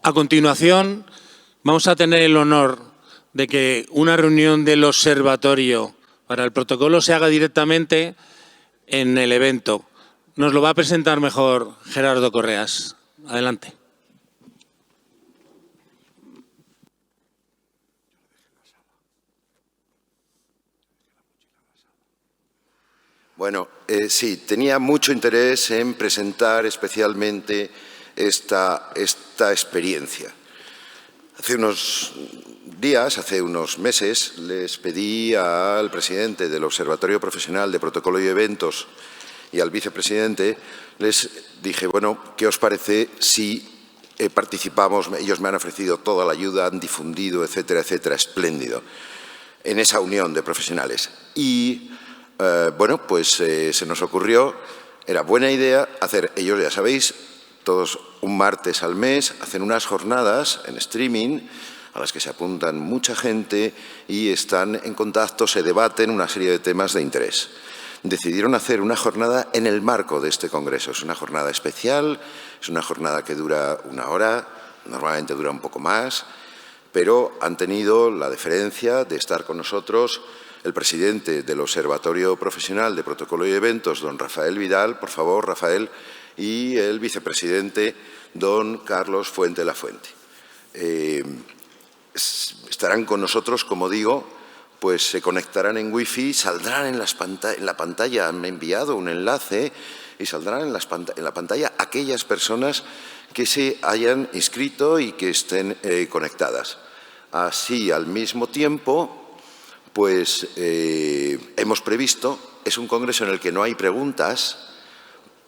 A continuación, vamos a tener el honor de que una reunión del Observatorio para el Protocolo se haga directamente en el evento. Nos lo va a presentar mejor Gerardo Correas. Adelante. Bueno, sí, tenía mucho interés en presentar especialmente esta experiencia. Hace unos días, hace unos meses, les pedí al presidente del Observatorio Profesional de Protocolo y Eventos y al vicepresidente, les dije, bueno, ¿qué os parece si participamos? Ellos me han ofrecido toda la ayuda, han difundido, etcétera, etcétera, espléndido, en esa unión de profesionales. Y bueno, pues se nos ocurrió, era buena idea hacer, ellos ya sabéis, todos un martes al mes, hacen unas jornadas en streaming a las que se apuntan mucha gente y están en contacto, se debaten una serie de temas de interés. Decidieron hacer una jornada en el marco de este congreso. Es una jornada especial, es una jornada que dura 1 hora, normalmente dura un poco más, pero han tenido la deferencia de estar con nosotros el presidente del Observatorio Profesional de Protocolo y Eventos, don Rafael Vidal, por favor, Rafael, y el vicepresidente, don Carlos Fuente Lafuente. Estarán con nosotros, como digo, pues se conectarán en Wi-Fi, saldrán en la pantalla, me han enviado un enlace y saldrán en la pantalla aquellas personas que se hayan inscrito y que estén conectadas. Así, al mismo tiempo, pues hemos previsto, es un congreso en el que no hay preguntas,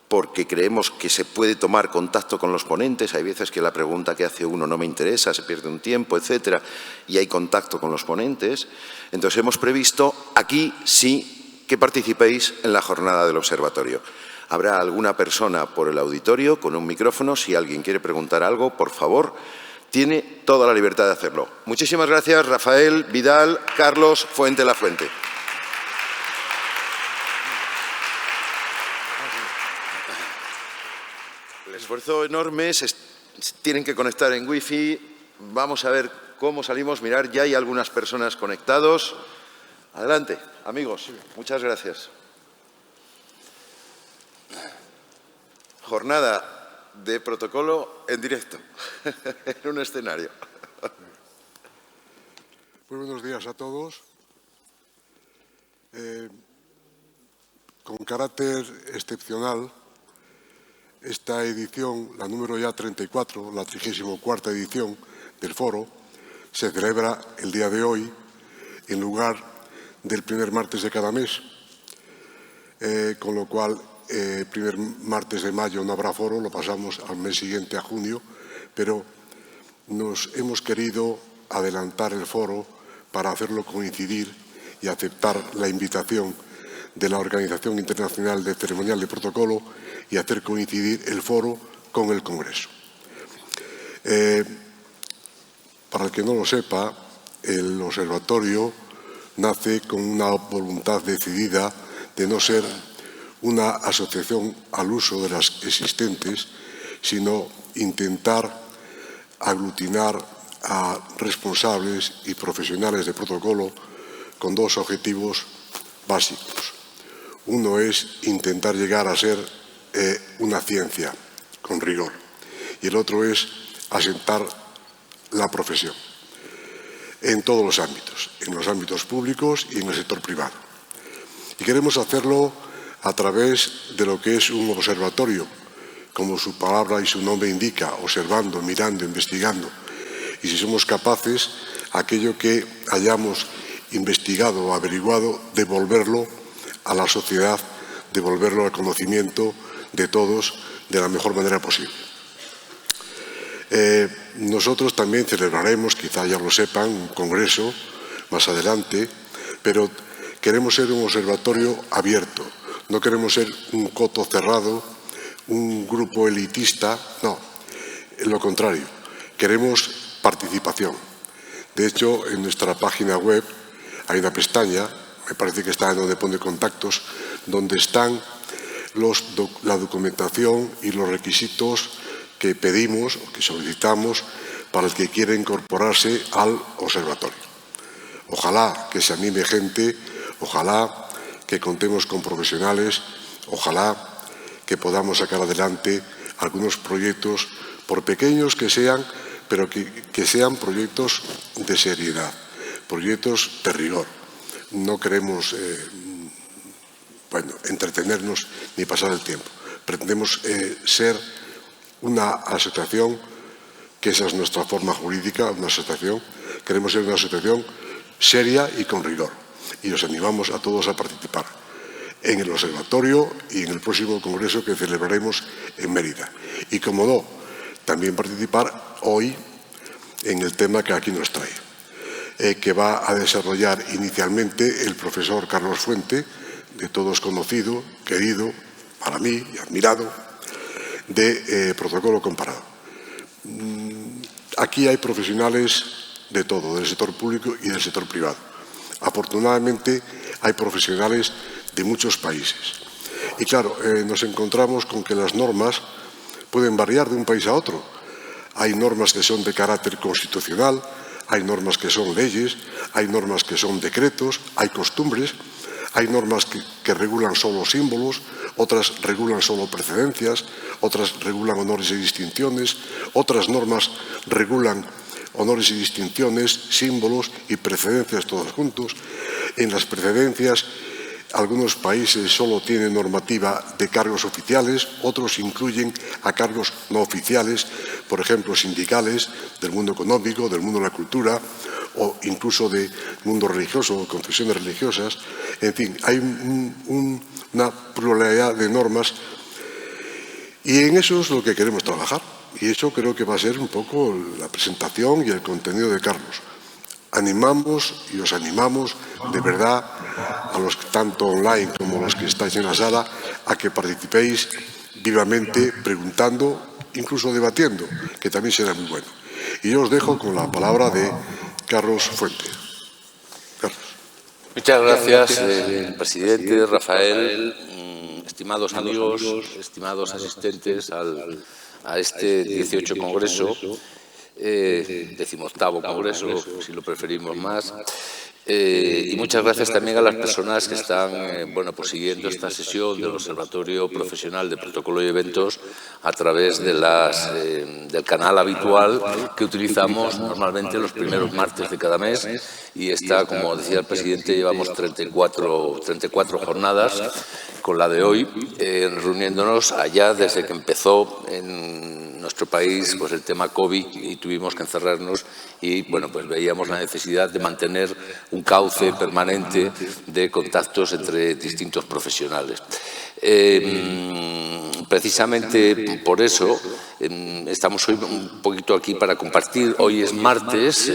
porque creemos que se puede tomar contacto con los ponentes. Hay veces que la pregunta que hace uno no me interesa, se pierde un tiempo, etcétera, y hay contacto con los ponentes. Entonces hemos previsto aquí sí que participéis en la jornada del observatorio. Habrá alguna persona por el auditorio con un micrófono. Si alguien quiere preguntar algo, por favor, tiene toda la libertad de hacerlo. Muchísimas gracias, Rafael, Vidal, Carlos, Fuente Lafuente. El esfuerzo enorme, tienen que conectar en Wi-Fi. Vamos a ver cómo salimos. Mirar, ya hay algunas personas conectados. Adelante, amigos. Muchas gracias. Jornada de protocolo en directo, en un escenario. Muy buenos días a todos. Con carácter excepcional, esta edición, la número ya 34, la 34ª edición del foro, se celebra el día de hoy en lugar del primer martes de cada mes, con lo cual el primer martes de mayo no habrá foro, lo pasamos al mes siguiente, a junio, pero nos hemos querido adelantar el foro para hacerlo coincidir y aceptar la invitación de la Organización Internacional de Ceremonial de Protocolo y hacer coincidir el foro con el Congreso. Para el que no lo sepa, el observatorio nace con una voluntad decidida de no ser una asociación al uso de las existentes, sino intentar aglutinar a responsables y profesionales de protocolo con 2 objetivos básicos. Uno es intentar llegar a ser una ciencia con rigor y el otro es asentar la profesión en todos los ámbitos, en los ámbitos públicos y en el sector privado. Y queremos hacerlo a través de lo que es un observatorio, como su palabra y su nombre indica, observando, mirando, investigando. Y si somos capaces, aquello que hayamos investigado o averiguado, devolverlo a la sociedad, devolverlo al conocimiento de todos de la mejor manera posible. Nosotros también celebraremos, quizá ya lo sepan, un congreso más adelante, pero queremos ser un observatorio abierto. No queremos ser un coto cerrado, un grupo elitista, no, lo contrario, queremos participación. De hecho, en nuestra página web hay una pestaña, me parece que está en donde pone contactos, donde están la documentación y los requisitos que pedimos o que solicitamos para el que quiera incorporarse al observatorio. Ojalá que se anime gente, ojalá que contemos con profesionales, ojalá que podamos sacar adelante algunos proyectos, por pequeños que sean, pero que sean proyectos de seriedad, proyectos de rigor. No queremos entretenernos ni pasar el tiempo. Pretendemos ser una asociación, que esa es nuestra forma jurídica, una asociación. Queremos ser una asociación seria y con rigor. Y os animamos a todos a participar en el observatorio y en el próximo congreso que celebraremos en Mérida. Y como no, también participar hoy en el tema que aquí nos trae, que va a desarrollar inicialmente el profesor Carlos Fuente, de todos conocido, querido, para mí y admirado, de protocolo comparado. Aquí hay profesionales de todo, del sector público y del sector privado. Afortunadamente hay profesionales de muchos países. Y claro, nos encontramos con que las normas pueden variar de un país a otro. Hay normas que son de carácter constitucional, hay normas que son leyes, hay normas que son decretos, hay costumbres, hay normas que regulan solo símbolos, otras regulan solo precedencias, otras regulan honores y distinciones, otras normas regulan honores y distinciones, símbolos y precedencias todos juntos. En las precedencias, algunos países solo tienen normativa de cargos oficiales, otros incluyen a cargos no oficiales, por ejemplo, sindicales, del mundo económico, del mundo de la cultura, o incluso del mundo religioso o confesiones religiosas. En fin, hay una pluralidad de normas y en eso es lo que queremos trabajar. Y eso creo que va a ser un poco la presentación y el contenido de Carlos. Animamos y os animamos de verdad a los que tanto online como los que estáis en la sala a que participéis vivamente, preguntando, incluso debatiendo, que también será muy bueno. Y yo os dejo con la palabra de Carlos Fuente. Carlos. Muchas gracias, presidente, Rafael, estimados amigos, estimados asistentes a este 18 Congreso, 18º Congreso, si lo preferimos más. Y muchas gracias también a las personas que están siguiendo esta sesión del Observatorio Profesional de Protocolo y Eventos a través de del canal habitual que utilizamos normalmente los primeros martes de cada mes. Y esta, como decía el presidente, llevamos 34 jornadas con la de hoy, reuniéndonos allá desde que empezó en nuestro país pues el tema COVID y tuvimos que encerrarnos y veíamos la necesidad de mantener un cauce permanente de contactos entre distintos profesionales. Precisamente por eso estamos hoy un poquito aquí para compartir. Hoy es martes,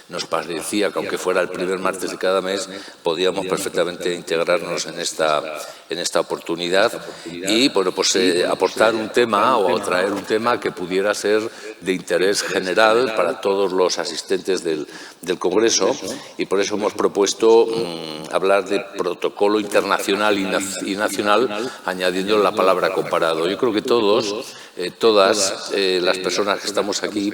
nos parecía que aunque fuera el primer martes de cada mes, podíamos perfectamente integrarnos en esta oportunidad y aportar un tema o traer un tema que pudiera ser de interés general para todos los asistentes del Congreso, y por eso hemos propuesto hablar de protocolo internacional y nacional, añadiendo la palabra comparado. Yo creo que todas las personas que estamos aquí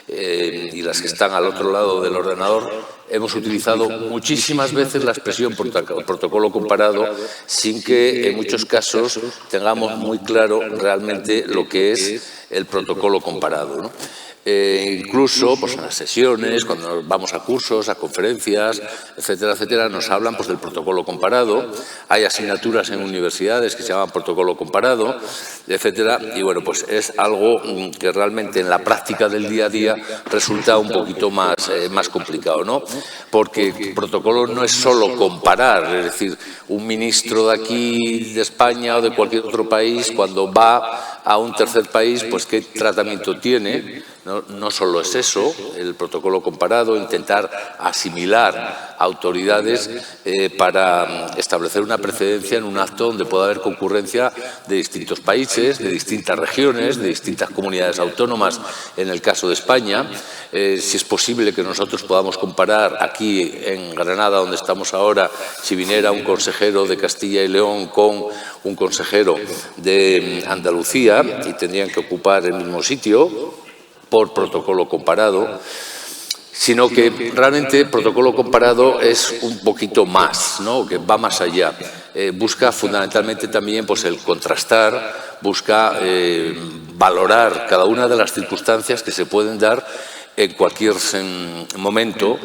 y las que están al otro lado del ordenador hemos utilizado muchísimas veces la expresión protocolo comparado sin que en muchos casos tengamos muy claro realmente lo que es el protocolo comparado, ¿no? Incluso en las sesiones, cuando vamos a cursos, a conferencias, etcétera, nos hablan del protocolo comparado. Hay asignaturas en universidades que se llaman protocolo comparado, etcétera. Y es algo que realmente en la práctica del día a día resulta un poquito más complicado, ¿no? Porque protocolo no es solo comparar, es decir, un ministro de aquí, de España o de cualquier otro país, cuando va a un tercer país, qué tratamiento tiene. No solo es eso, el protocolo comparado, intentar asimilar autoridades para establecer una precedencia en un acto donde pueda haber concurrencia de distintos países, de distintas regiones, de distintas comunidades autónomas, en el caso de España. Si es posible que nosotros podamos comparar aquí en Granada, donde estamos ahora, si viniera un consejero de Castilla y León con un consejero de Andalucía y tendrían que ocupar el mismo sitio por protocolo comparado, sino que realmente protocolo comparado es un poquito más, ¿no? Que va más allá. Busca fundamentalmente también pues, el contrastar, busca valorar cada una de las circunstancias que se pueden dar en cualquier momento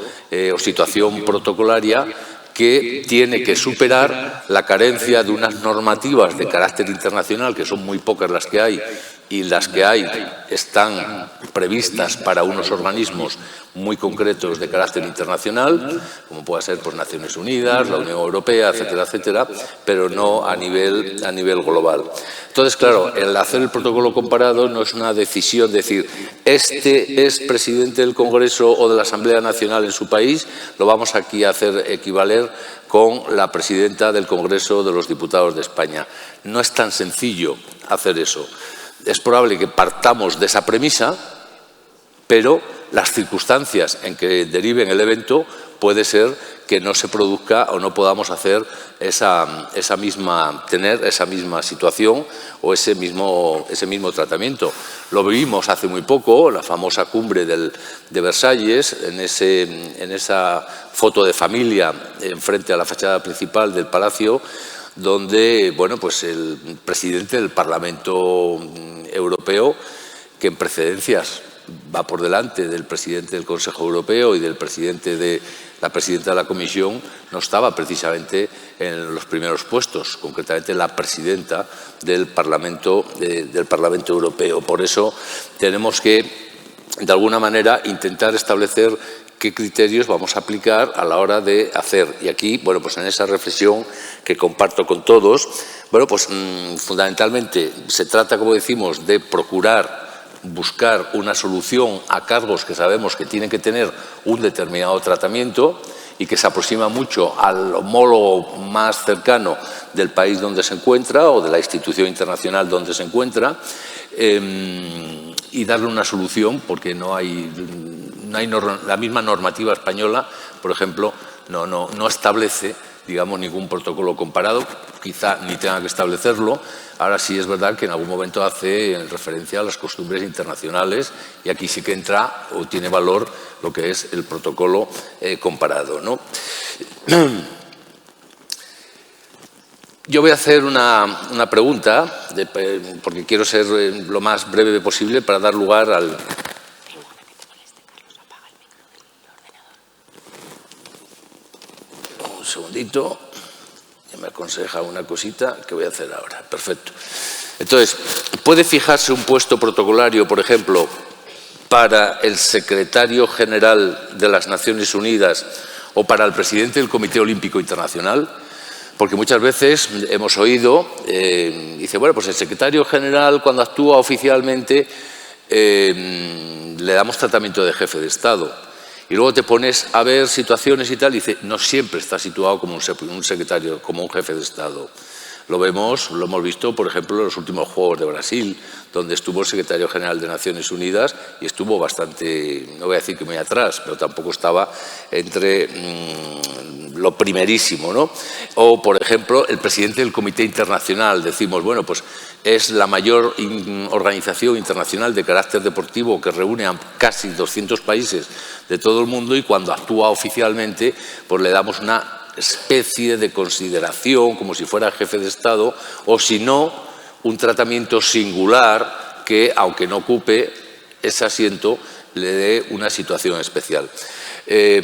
o situación protocolaria que tiene que superar la carencia de unas normativas de carácter internacional, que son muy pocas las que hay, y las que hay están previstas para unos organismos muy concretos de carácter internacional, como puede ser pues, Naciones Unidas, la Unión Europea, etcétera, etcétera, pero no a nivel global. Entonces, claro, el hacer el protocolo comparado no es una decisión de decir, este es presidente del Congreso o de la Asamblea Nacional en su país, lo vamos aquí a hacer equivaler con la presidenta del Congreso de los Diputados de España. No es tan sencillo hacer eso. Es probable que partamos de esa premisa, pero las circunstancias en que deriven el evento puede ser que no se produzca o no podamos hacer tener esa misma situación o ese mismo tratamiento. Lo vivimos hace muy poco, la famosa cumbre de Versalles, en esa foto de familia enfrente a la fachada principal del Palacio, donde bueno, pues el presidente del Parlamento Europeo, que en precedencias va por delante del presidente del Consejo Europeo y del presidente de la presidenta de la Comisión, no estaba precisamente en los primeros puestos, concretamente la presidenta del Parlamento Europeo. Por eso tenemos que, de alguna manera, intentar establecer qué criterios vamos a aplicar a la hora de hacer. Y aquí, bueno, pues en esa reflexión que comparto con todos, bueno, pues fundamentalmente se trata, como decimos, de buscar una solución a cargos que sabemos que tienen que tener un determinado tratamiento y que se aproxima mucho al homólogo más cercano del país donde se encuentra o de la institución internacional donde se encuentra, y darle una solución porque no hay la misma normativa española, por ejemplo, no establece, digamos, ningún protocolo comparado, quizá ni tenga que establecerlo. Ahora sí es verdad que en algún momento hace referencia a las costumbres internacionales y aquí sí que entra o tiene valor lo que es el protocolo comparado, ¿no? Yo voy a hacer una pregunta, porque quiero ser lo más breve posible para dar lugar al... Un segundito, ya me aconseja una cosita que voy a hacer ahora. Perfecto. Entonces, ¿puede fijarse un puesto protocolario, por ejemplo, para el secretario general de las Naciones Unidas o para el presidente del Comité Olímpico Internacional? Porque muchas veces hemos oído, dice, bueno, pues el secretario general cuando actúa oficialmente le damos tratamiento de jefe de Estado. Y luego te pones a ver situaciones y tal, y dice, no siempre está situado como un secretario, como un jefe de Estado. Lo hemos visto, por ejemplo, en los últimos Juegos de Brasil, donde estuvo el secretario general de Naciones Unidas y estuvo bastante, no voy a decir que muy atrás, pero tampoco estaba entre lo primerísimo, ¿no? O, por ejemplo, el presidente del Comité Internacional. Decimos, bueno, pues es la mayor organización internacional de carácter deportivo que reúne a casi 200 países de todo el mundo y cuando actúa oficialmente, pues le damos una especie de consideración como si fuera jefe de Estado o si no, un tratamiento singular que, aunque no ocupe ese asiento, le dé una situación especial.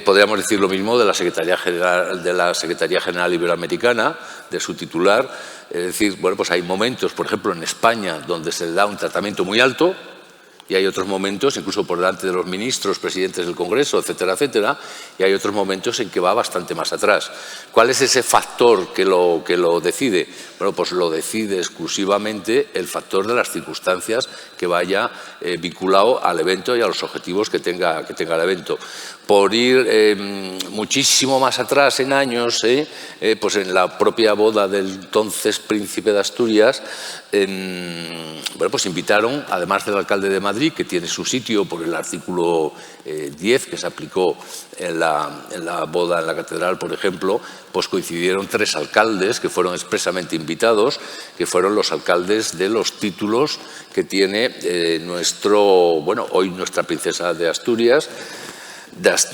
Podríamos decir lo mismo de la Secretaría General Iberoamericana, de su titular. Es decir, bueno, pues hay momentos, por ejemplo, en España, donde se le da un tratamiento muy alto, y hay otros momentos, incluso por delante de los ministros, presidentes del Congreso, etcétera, etcétera, y hay otros momentos en que va bastante más atrás. ¿Cuál es ese factor que lo decide? Bueno, pues lo decide exclusivamente el factor de las circunstancias que vaya vinculado al evento y a los objetivos que tenga el evento. Por ir muchísimo más atrás en años, pues en la propia boda del entonces príncipe de Asturias, bueno, pues invitaron, además del alcalde de Madrid, que tiene su sitio por el artículo 10 que se aplicó en la boda en la catedral, por ejemplo, pues coincidieron 3 alcaldes que fueron expresamente invitados, que fueron los alcaldes de los títulos que tiene hoy nuestra princesa de Asturias.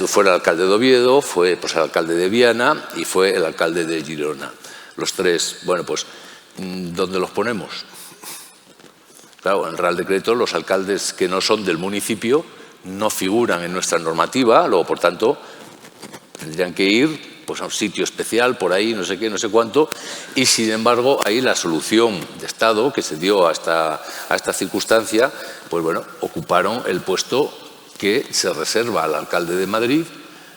Fue el alcalde de Oviedo, fue pues, el alcalde de Viana y fue el alcalde de Girona. Los 3, bueno, pues, ¿dónde los ponemos? Claro, en Real Decreto los alcaldes que no son del municipio no figuran en nuestra normativa, luego, por tanto, tendrían que ir pues, a un sitio especial, por ahí, no sé qué, no sé cuánto, y sin embargo, ahí la solución de Estado que se dio a esta circunstancia, pues bueno, ocuparon el puesto que se reserva al alcalde de Madrid,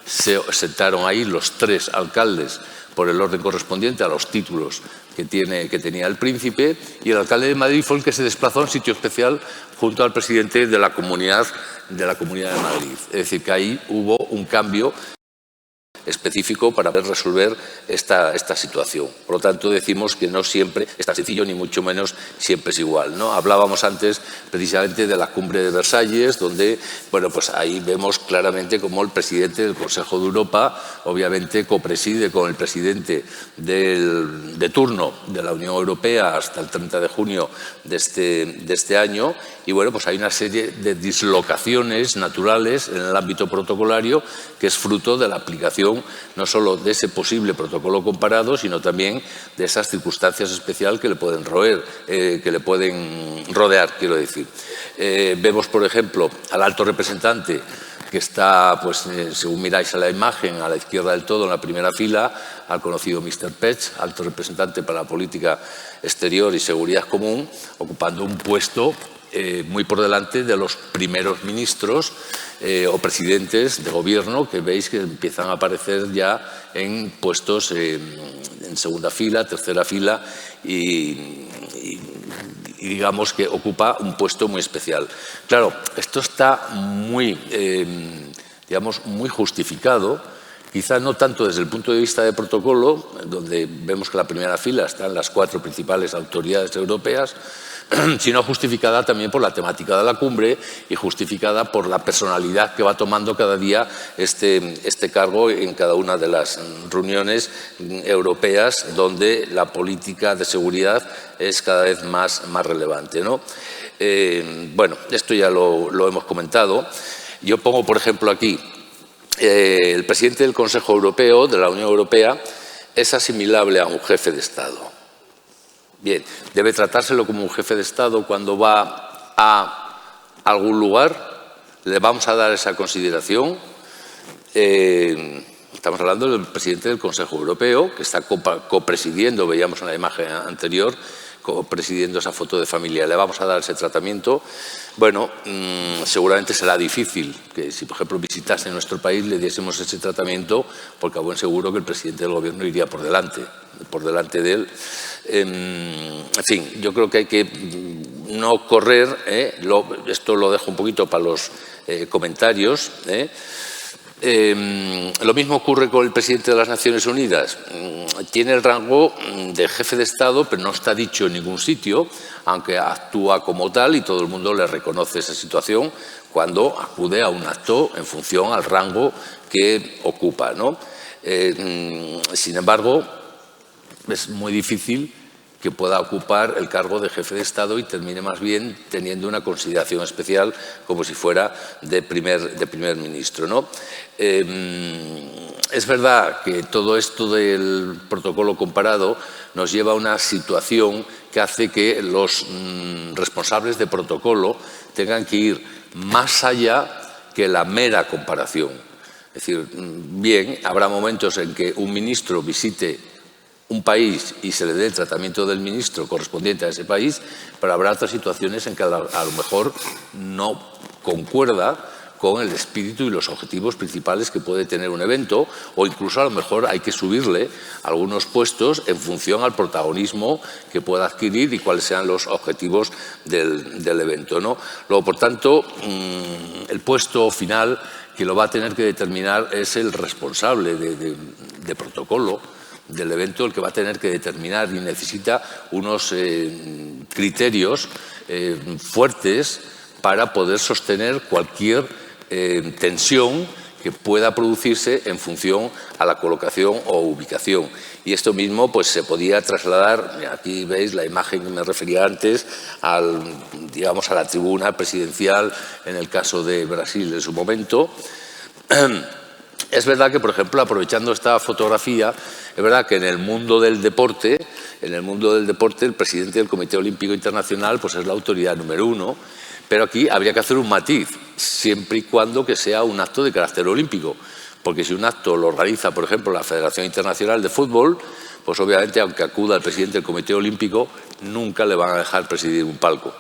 se sentaron ahí los 3 alcaldes por el orden correspondiente a los títulos que tenía el príncipe, y el alcalde de Madrid fue el que se desplazó a un sitio especial junto al presidente de la Comunidad de Madrid. Es decir, que ahí hubo un cambio específico para poder resolver esta situación. Por lo tanto, decimos que no siempre es tan sencillo, ni mucho menos siempre es igual, ¿no? Hablábamos antes precisamente de la cumbre de Versalles, donde, bueno, pues ahí vemos claramente cómo el presidente del Consejo de Europa, obviamente, copreside con el presidente de turno de la Unión Europea hasta el 30 de junio de este año, y bueno, pues hay una serie de dislocaciones naturales en el ámbito protocolario que es fruto de la aplicación no solo de ese posible protocolo comparado, sino también de esas circunstancias especiales que le pueden rodear, quiero decir. Vemos, por ejemplo, al alto representante que está, pues, según miráis a la imagen, a la izquierda del todo, en la primera fila, al conocido Mr. Pech, alto representante para la política exterior y seguridad común, ocupando un puesto muy por delante de los primeros ministros o presidentes de gobierno que veis que empiezan a aparecer ya en puestos en segunda fila, tercera fila y digamos que ocupa un puesto muy especial. Claro, esto está muy justificado, quizá no tanto desde el punto de vista de protocolo, donde vemos que en la primera fila están las 4 principales autoridades europeas, sino justificada también por la temática de la cumbre y justificada por la personalidad que va tomando cada día este cargo en cada una de las reuniones europeas donde la política de seguridad es cada vez más relevante, ¿no? Bueno, esto ya lo hemos comentado. Yo pongo, por ejemplo, aquí, el presidente del Consejo Europeo, de la Unión Europea, es asimilable a un jefe de Estado. Bien, ¿debe tratárselo como un jefe de Estado cuando va a algún lugar? ¿Le vamos a dar esa consideración? Estamos hablando del presidente del Consejo Europeo, que está copresidiendo, veíamos en la imagen anterior, copresidiendo esa foto de familia. ¿Le vamos a dar ese tratamiento? Bueno, seguramente será difícil que si, por ejemplo, visitase nuestro país le diésemos ese tratamiento, porque a buen seguro que el presidente del Gobierno iría por delante de él. En fin, yo creo que hay que no correr, esto lo dejo un poquito para los comentarios. Lo mismo ocurre con el presidente de las Naciones Unidas. Tiene el rango de jefe de Estado, pero no está dicho en ningún sitio, aunque actúa como tal y todo el mundo le reconoce esa situación cuando acude a un acto en función al rango que ocupa, ¿no? Sin embargo, es muy difícil que pueda ocupar el cargo de jefe de Estado y termine más bien teniendo una consideración especial como si fuera de primer ministro, ¿no? Es verdad que todo esto del protocolo comparado nos lleva a una situación que hace que los responsables de protocolo tengan que ir más allá que la mera comparación. Es decir, bien, habrá momentos en que un ministro visite un país y se le dé el tratamiento del ministro correspondiente a ese país, pero habrá otras situaciones en que a lo mejor no concuerda con el espíritu y los objetivos principales que puede tener un evento, o incluso a lo mejor hay que subirle algunos puestos en función al protagonismo que pueda adquirir y cuáles sean los objetivos del evento, ¿no? Luego, por tanto, el puesto final que lo va a tener que determinar es el responsable de protocolo del evento el que va a tener que determinar y necesita unos criterios fuertes para poder sostener cualquier tensión que pueda producirse en función a la colocación o ubicación. Y esto mismo pues, se podía trasladar, aquí veis la imagen que me refería antes, digamos, a la tribuna presidencial en el caso de Brasil en su momento. Es verdad que, por ejemplo, aprovechando esta fotografía, es verdad que en el mundo del deporte, el presidente del Comité Olímpico Internacional pues es la autoridad número 1, pero aquí habría que hacer un matiz, siempre y cuando que sea un acto de carácter olímpico, porque si un acto lo organiza, por ejemplo, la Federación Internacional de Fútbol, pues obviamente, aunque acuda el presidente del Comité Olímpico, nunca le van a dejar presidir un palco.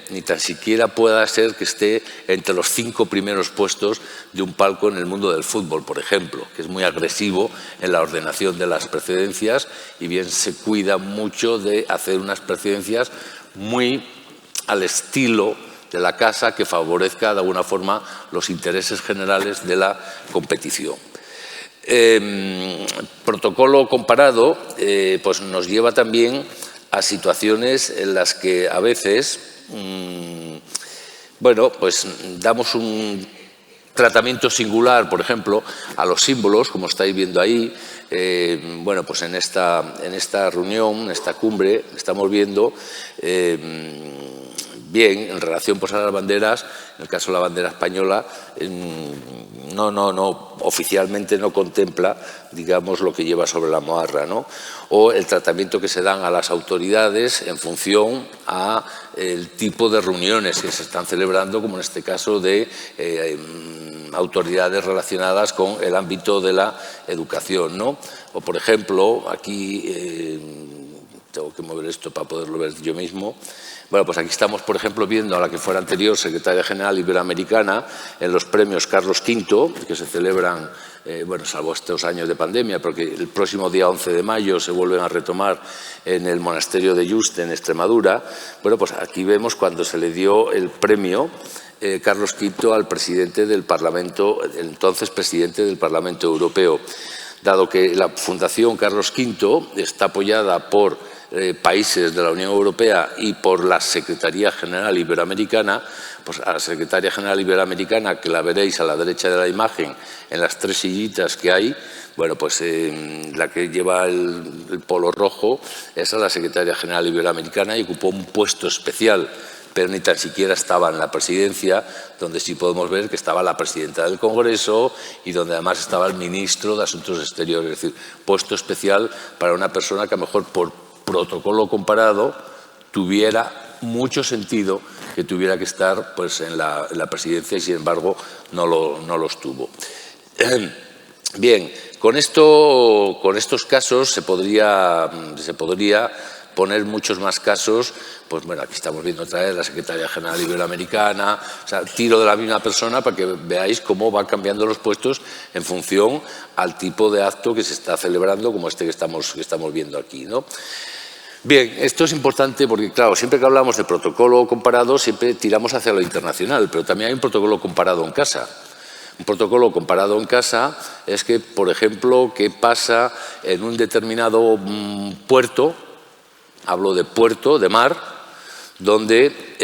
Ni tan siquiera pueda ser que esté entre los 5 primeros puestos de un palco en el mundo del fútbol, por ejemplo, que es muy agresivo en la ordenación de las precedencias y bien se cuida mucho de hacer unas precedencias muy al estilo de la casa que favorezca de alguna forma los intereses generales de la competición. Protocolo comparado pues nos lleva también a situaciones en las que a veces bueno, pues damos un tratamiento singular, por ejemplo, a los símbolos, como estáis viendo ahí. Bueno, pues en esta reunión, en esta cumbre, estamos viendo bien, en relación pues, a las banderas, en el caso de la bandera española, oficialmente no contempla, digamos, lo que lleva sobre la moarra, ¿no? O el tratamiento que se dan a las autoridades en función a el tipo de reuniones que se están celebrando, como en este caso de autoridades relacionadas con el ámbito de la educación, ¿no? O, por ejemplo, aquí tengo que mover esto para poderlo ver yo mismo. Bueno, pues aquí estamos, por ejemplo, viendo a la que fuera anterior secretaria general iberoamericana en los premios Carlos V, que se celebran, bueno, salvo estos años de pandemia, porque el próximo día 11 de mayo se vuelven a retomar en el monasterio de Yuste, en Extremadura. Bueno, pues aquí vemos cuando se le dio el premio Carlos V al presidente del Parlamento, el entonces presidente del Parlamento Europeo. Dado que la Fundación Carlos V está apoyada por países de la Unión Europea y por la Secretaría General Iberoamericana, pues a la Secretaría General Iberoamericana, que la veréis a la derecha de la imagen, en las 3 sillitas que hay, bueno, pues la que lleva el polo rojo, esa es la Secretaría General Iberoamericana y ocupó un puesto especial, pero ni tan siquiera estaba en la presidencia, donde sí podemos ver que estaba la presidenta del Congreso y donde además estaba el ministro de Asuntos Exteriores, es decir, puesto especial para una persona que a lo mejor por protocolo comparado tuviera mucho sentido que tuviera que estar pues, en la presidencia y sin embargo no lo estuvo. Bien, con estos casos se podría poner muchos más casos, pues bueno, aquí estamos viendo otra vez la Secretaría General Iberoamericana, o sea, tiro de la misma persona para que veáis cómo van cambiando los puestos en función al tipo de acto que se está celebrando, como este que estamos viendo aquí, ¿no? Bien, esto es importante porque, claro, siempre que hablamos de protocolo comparado, siempre tiramos hacia lo internacional, pero también hay un protocolo comparado en casa. Un protocolo comparado en casa es que, por ejemplo, qué pasa en un determinado puerto, hablo de puerto, de mar, donde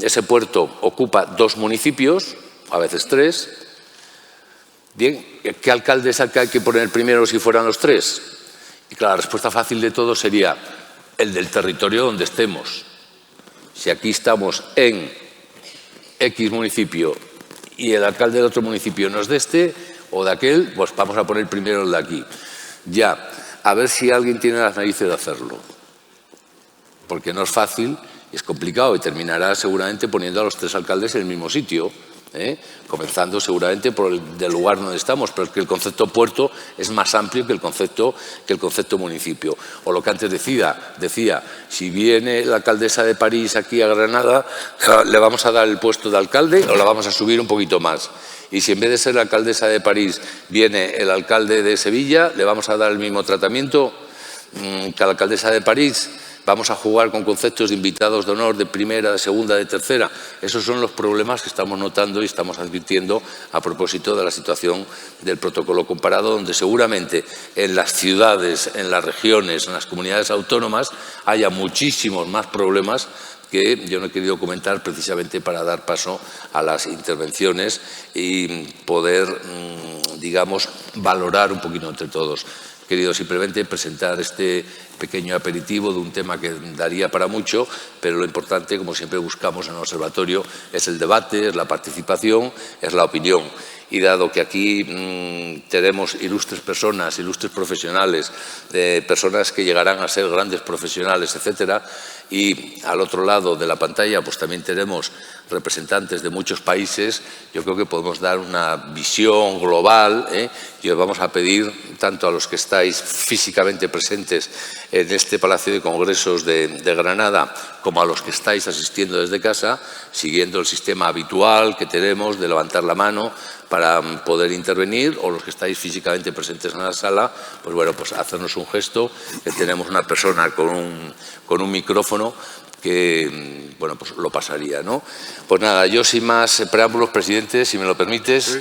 ese puerto ocupa 2 municipios, a veces 3. Bien, ¿qué alcalde es el que hay que poner primero si fueran los 3? Y claro, la respuesta fácil de todo sería el del territorio donde estemos. Si aquí estamos en X municipio y el alcalde del otro municipio no es de este o de aquel, pues vamos a poner primero el de aquí. Ya, a ver si alguien tiene las narices de hacerlo. Porque no es fácil y es complicado y terminará seguramente poniendo a los 3 alcaldes en el mismo sitio, comenzando seguramente por el del lugar donde estamos, pero es que el concepto puerto es más amplio que el concepto municipio. O lo que antes decía, si viene la alcaldesa de París aquí a Granada, ¿le vamos a dar el puesto de alcalde o la vamos a subir un poquito más? Y si en vez de ser la alcaldesa de París viene el alcalde de Sevilla, ¿le vamos a dar el mismo tratamiento que a la alcaldesa de París? vamos a jugar con conceptos de invitados de honor, de primera, de segunda, de tercera. Esos son los problemas que estamos notando y estamos advirtiendo a propósito de la situación del protocolo comparado, donde seguramente en las ciudades, en las regiones, en las comunidades autónomas haya muchísimos más problemas que yo no he querido comentar precisamente para dar paso a las intervenciones y poder, digamos, valorar un poquito entre todos. He querido simplemente presentar este pequeño aperitivo de un tema que daría para mucho, pero lo importante, como siempre buscamos en el observatorio, es el debate, es la participación, es la opinión. Y dado que aquí tenemos ilustres personas, ilustres profesionales, personas que llegarán a ser grandes profesionales, etcétera, y al otro lado de la pantalla pues también tenemos representantes de muchos países, yo creo que podemos dar una visión global, y os vamos a pedir, tanto a los que estáis físicamente presentes en este Palacio de Congresos de Granada, como a los que estáis asistiendo desde casa, siguiendo el sistema habitual que tenemos de levantar la mano para poder intervenir, o los que estáis físicamente presentes en la sala, pues bueno, pues hacernos un gesto, que tenemos una persona con un micrófono que, bueno, pues lo pasaría, ¿no? Pues nada, yo sin más preámbulos, presidente, si me lo permites,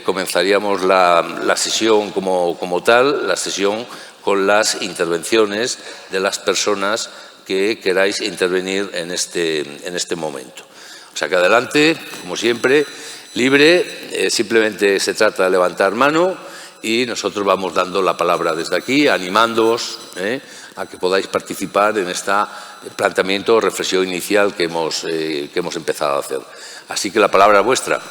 comenzaríamos la sesión como tal, la sesión con las intervenciones de las personas que queráis intervenir en este momento. O sea que adelante, como siempre, libre, simplemente se trata de levantar mano y nosotros vamos dando la palabra desde aquí, animándoos a que podáis participar en este planteamiento o reflexión inicial que hemos empezado a hacer. Así que la palabra es vuestra.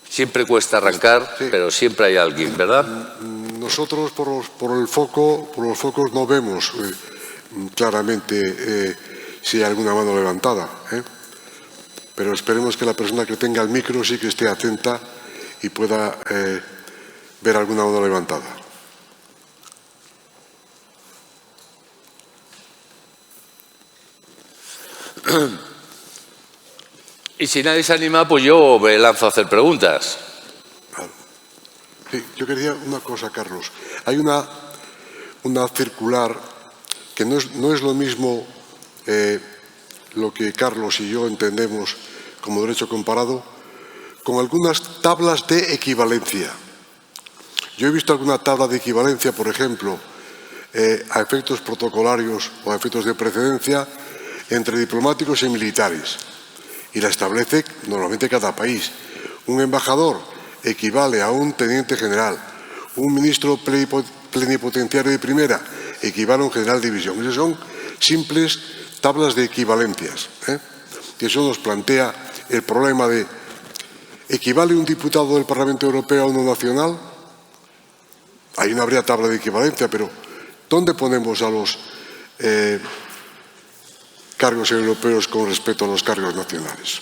Siempre cuesta arrancar, sí, pero siempre hay alguien, ¿verdad? Nosotros por los focos no vemos claramente si hay alguna mano levantada, pero esperemos que la persona que tenga el micro sí que esté atenta y pueda ver alguna mano levantada. Y si nadie se anima, pues yo me lanzo a hacer preguntas. Sí, yo quería una cosa, Carlos. Hay una circular que no es lo mismo lo que Carlos y yo entendemos como derecho comparado, con algunas tablas de equivalencia. Yo he visto alguna tabla de equivalencia, por ejemplo, a efectos protocolarios o a efectos de precedencia entre diplomáticos y militares. Y la establece normalmente cada país. Un embajador equivale a un teniente general. Un ministro plenipotenciario de primera equivale a un general de división. Esas son simples tablas de equivalencias. Y eso nos plantea el problema de ¿equivale un diputado del Parlamento Europeo a uno nacional? Ahí no habría tabla de equivalencia, pero ¿dónde ponemos a los cargos europeos con respecto a los cargos nacionales?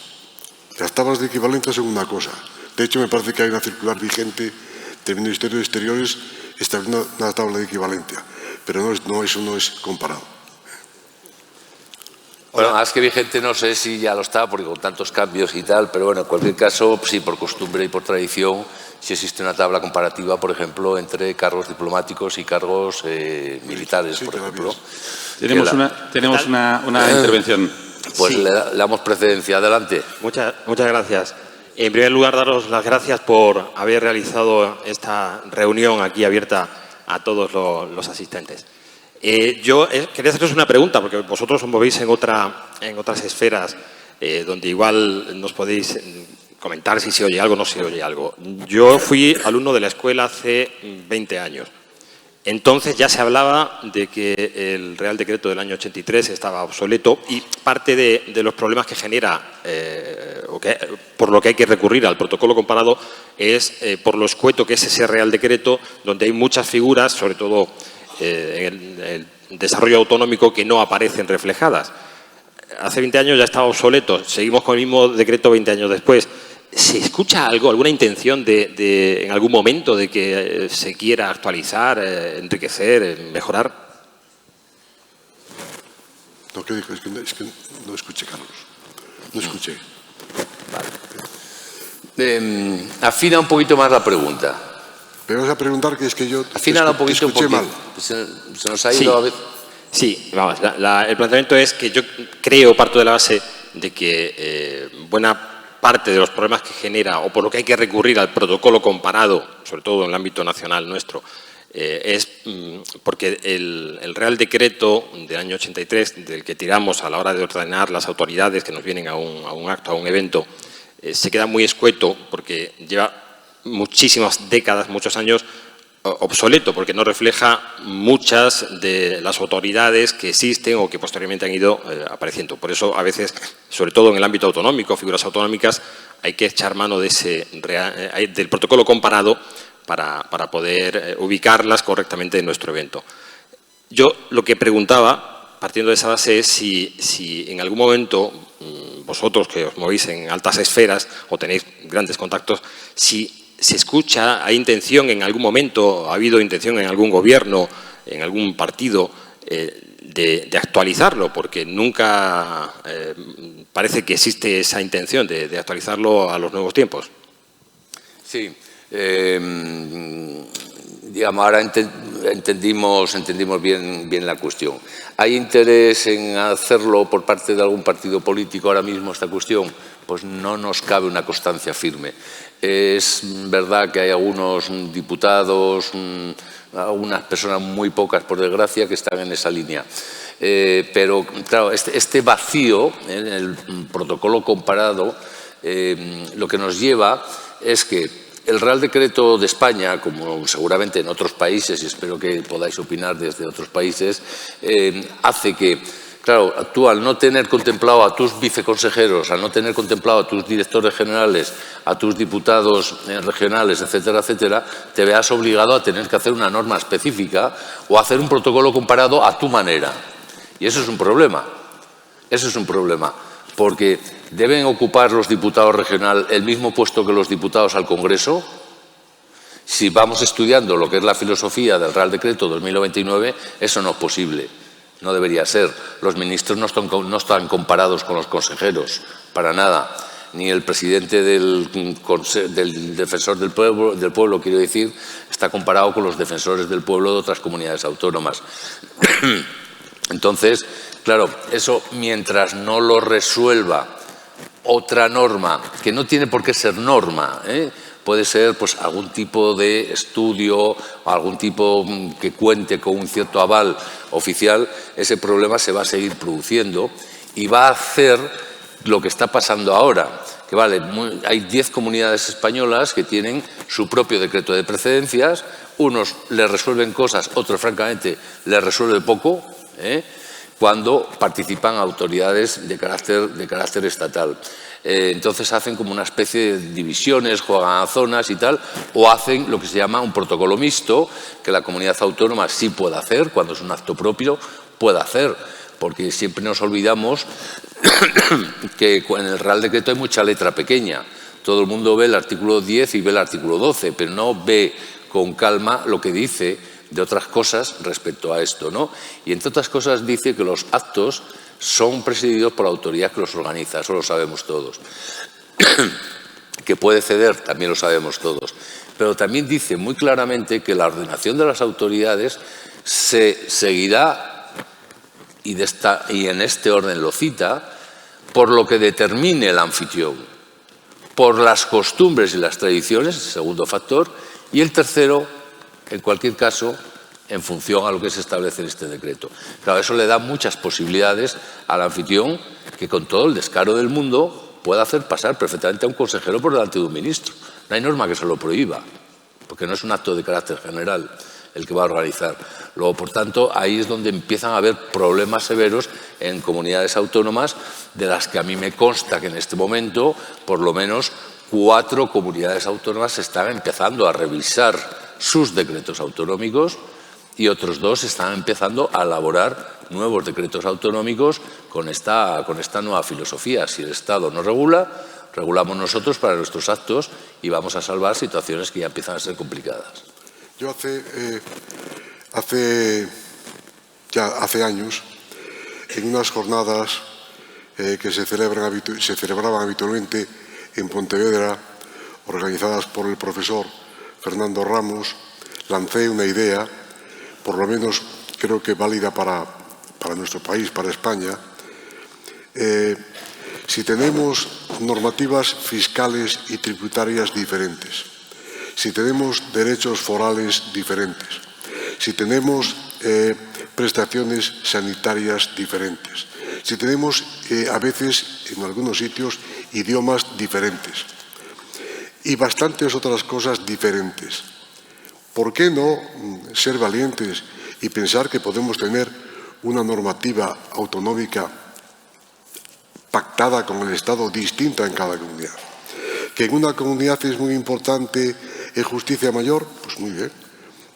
Las tablas de equivalencia son una cosa. De hecho, me parece que hay una circular vigente del Ministerio de Exteriores estableciendo una tabla de equivalencia, pero eso no es comparado. Bueno, más que vigente no sé si ya lo está, porque con tantos cambios y tal, pero bueno, en cualquier caso, sí, por costumbre y por tradición, sí existe una tabla comparativa, por ejemplo, entre cargos diplomáticos y cargos militares, por ejemplo. Tenemos una intervención. Pues sí. le damos precedencia. Adelante. Muchas gracias. En primer lugar, daros las gracias por haber realizado esta reunión aquí abierta a todos los asistentes. Yo quería haceros una pregunta, porque vosotros os movéis en otras esferas donde igual nos podéis comentar si se oye algo o no se oye algo. Yo fui alumno de la escuela hace 20 años. Entonces ya se hablaba de que el Real Decreto del año 83 estaba obsoleto y parte de los problemas que genera, por lo que hay que recurrir al protocolo comparado, es por lo escueto que es ese Real Decreto, donde hay muchas figuras, sobre todo en el desarrollo autonómico, que no aparecen reflejadas. Hace 20 años ya estaba obsoleto, seguimos con el mismo decreto 20 años después. ¿Se escucha algo, alguna intención en algún momento de que se quiera actualizar, enriquecer, mejorar? No, ¿qué dijo? Es que no escuché, Carlos. No escuché. Vale. Afina un poquito más la pregunta. Me vas a preguntar que es que yo Afínala un poquito escuché porque mal. se nos ha ido a ver. Sí, vamos, el planteamiento es que yo parto de la base de que buena parte de los problemas que genera o por lo que hay que recurrir al protocolo comparado, sobre todo en el ámbito nacional nuestro, es porque el Real Decreto del año 83, del que tiramos a la hora de ordenar las autoridades que nos vienen a un acto, a un evento, se queda muy escueto porque lleva muchísimas décadas, muchos años, obsoleto, porque no refleja muchas de las autoridades que existen o que posteriormente han ido apareciendo. Por eso, a veces, sobre todo en el ámbito autonómico, figuras autonómicas, hay que echar mano de del protocolo comparado para poder ubicarlas correctamente en nuestro evento. Yo lo que preguntaba, partiendo de esa base, es si en algún momento vosotros, que os movéis en altas esferas o tenéis grandes contactos, si se escucha, hay intención en algún momento, ha habido intención en algún gobierno, en algún partido, de actualizarlo, porque nunca parece que existe esa intención de actualizarlo a los nuevos tiempos. Sí, digamos, ahora entendimos bien la cuestión. ¿Hay interés en hacerlo por parte de algún partido político ahora mismo esta cuestión? Pues no nos cabe una constancia firme. Es verdad que hay algunos diputados, algunas personas muy pocas, por desgracia, que están en esa línea. Pero, claro, este vacío en el protocolo comparado lo que nos lleva es que el Real Decreto de España, como seguramente en otros países, y espero que podáis opinar desde otros países, hace que, claro, tú al no tener contemplado a tus viceconsejeros, al no tener contemplado a tus directores generales, a tus diputados regionales, etcétera, etcétera, te veas obligado a tener que hacer una norma específica o hacer un protocolo comparado a tu manera. Y eso es un problema. Eso es un problema. Porque deben ocupar los diputados regionales el mismo puesto que los diputados al Congreso. Si vamos estudiando lo que es la filosofía del Real Decreto 2099, eso no es posible. No debería ser. Los ministros no están comparados con los consejeros, para nada. Ni el presidente del defensor del pueblo, quiero decir, está comparado con los defensores del pueblo de otras comunidades autónomas. Entonces, claro, eso mientras no lo resuelva otra norma, que no tiene por qué ser norma, puede ser pues algún tipo de estudio o algún tipo que cuente con un cierto aval oficial, ese problema se va a seguir produciendo y va a hacer lo que está pasando ahora, que vale, hay 10 comunidades españolas que tienen su propio decreto de precedencias, unos les resuelven cosas, otros francamente les resuelve poco, cuando participan autoridades de carácter estatal. Entonces hacen como una especie de divisiones, juegan a zonas y tal, o hacen lo que se llama un protocolo mixto, que la comunidad autónoma sí puede hacer, cuando es un acto propio, puede hacer, porque siempre nos olvidamos que en el Real Decreto hay mucha letra pequeña. Todo el mundo ve el artículo 10 y ve el artículo 12, pero no ve con calma lo que dice de otras cosas respecto a esto, ¿no? Y entre otras cosas dice que los actos son presididos por la autoridad que los organiza, eso lo sabemos todos. Que puede ceder, también lo sabemos todos. Pero también dice muy claramente que la ordenación de las autoridades se seguirá, y en este orden lo cita, por lo que determine el anfitrión, por las costumbres y las tradiciones, segundo factor, y el tercero, en cualquier caso, en función a lo que se establece en este decreto. Claro, eso le da muchas posibilidades al anfitrión que con todo el descaro del mundo pueda hacer pasar perfectamente a un consejero por delante de un ministro. No hay norma que se lo prohíba, porque no es un acto de carácter general el que va a organizar. Luego, por tanto, ahí es donde empiezan a haber problemas severos en comunidades autónomas, de las que a mí me consta que en este momento, por lo menos 4 comunidades autónomas están empezando a revisar sus decretos autonómicos y otros 2 están empezando a elaborar nuevos decretos autonómicos con esta nueva filosofía. Si el Estado no regula, regulamos nosotros para nuestros actos y vamos a salvar situaciones que ya empiezan a ser complicadas. Yo hace años, en unas jornadas que se celebraban habitualmente en Pontevedra, organizadas por el profesor Fernando Ramos, lancé una idea, por lo menos creo que válida para nuestro país, para España. Si tenemos normativas fiscales y tributarias diferentes, si tenemos derechos forales diferentes, si tenemos prestaciones sanitarias diferentes, si tenemos a veces en algunos sitios idiomas diferentes y bastantes otras cosas diferentes, ¿por qué no ser valientes y pensar que podemos tener una normativa autonómica pactada con el Estado distinta en cada comunidad? Que en una comunidad es muy importante en justicia mayor, pues muy bien,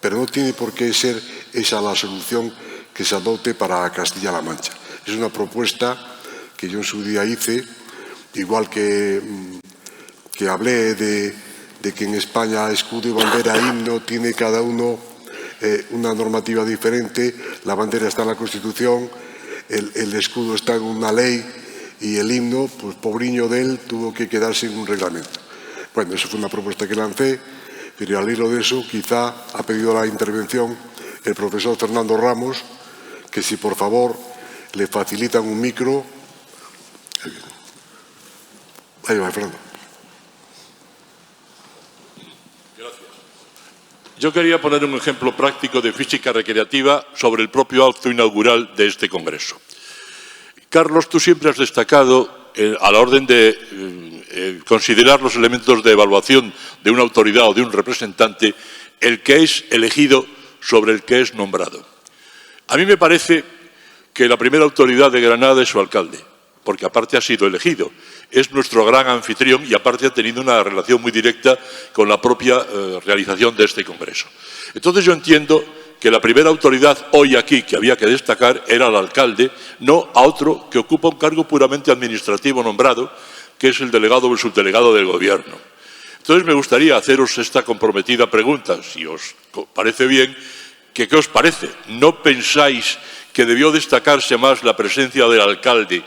pero no tiene por qué ser esa la solución que se adopte para Castilla-La Mancha. Es una propuesta que yo en su día hice, igual que hablé de que en España escudo y bandera, himno, tiene cada uno una normativa diferente, la bandera está en la Constitución, el escudo está en una ley y el himno, pues pobriño de él, tuvo que quedarse en un reglamento. Bueno, eso fue una propuesta que lancé, pero al hilo de eso quizá ha pedido la intervención el profesor Fernando Ramos, que si por favor le facilitan un micro. Ahí va, Fernando. Gracias. Yo quería poner un ejemplo práctico de física recreativa sobre el propio acto inaugural de este Congreso. Carlos, tú siempre has destacado, a la orden de considerar los elementos de evaluación de una autoridad o de un representante, el que es elegido sobre el que es nombrado. A mí me parece que la primera autoridad de Granada es su alcalde, porque aparte ha sido elegido. Es nuestro gran anfitrión y aparte ha tenido una relación muy directa con la propia realización de este Congreso. Entonces yo entiendo que la primera autoridad hoy aquí que había que destacar era el alcalde, no a otro que ocupa un cargo puramente administrativo nombrado, que es el delegado o el subdelegado del Gobierno. Entonces me gustaría haceros esta comprometida pregunta, si os parece bien, que ¿qué os parece? ¿No pensáis que debió destacarse más la presencia del alcalde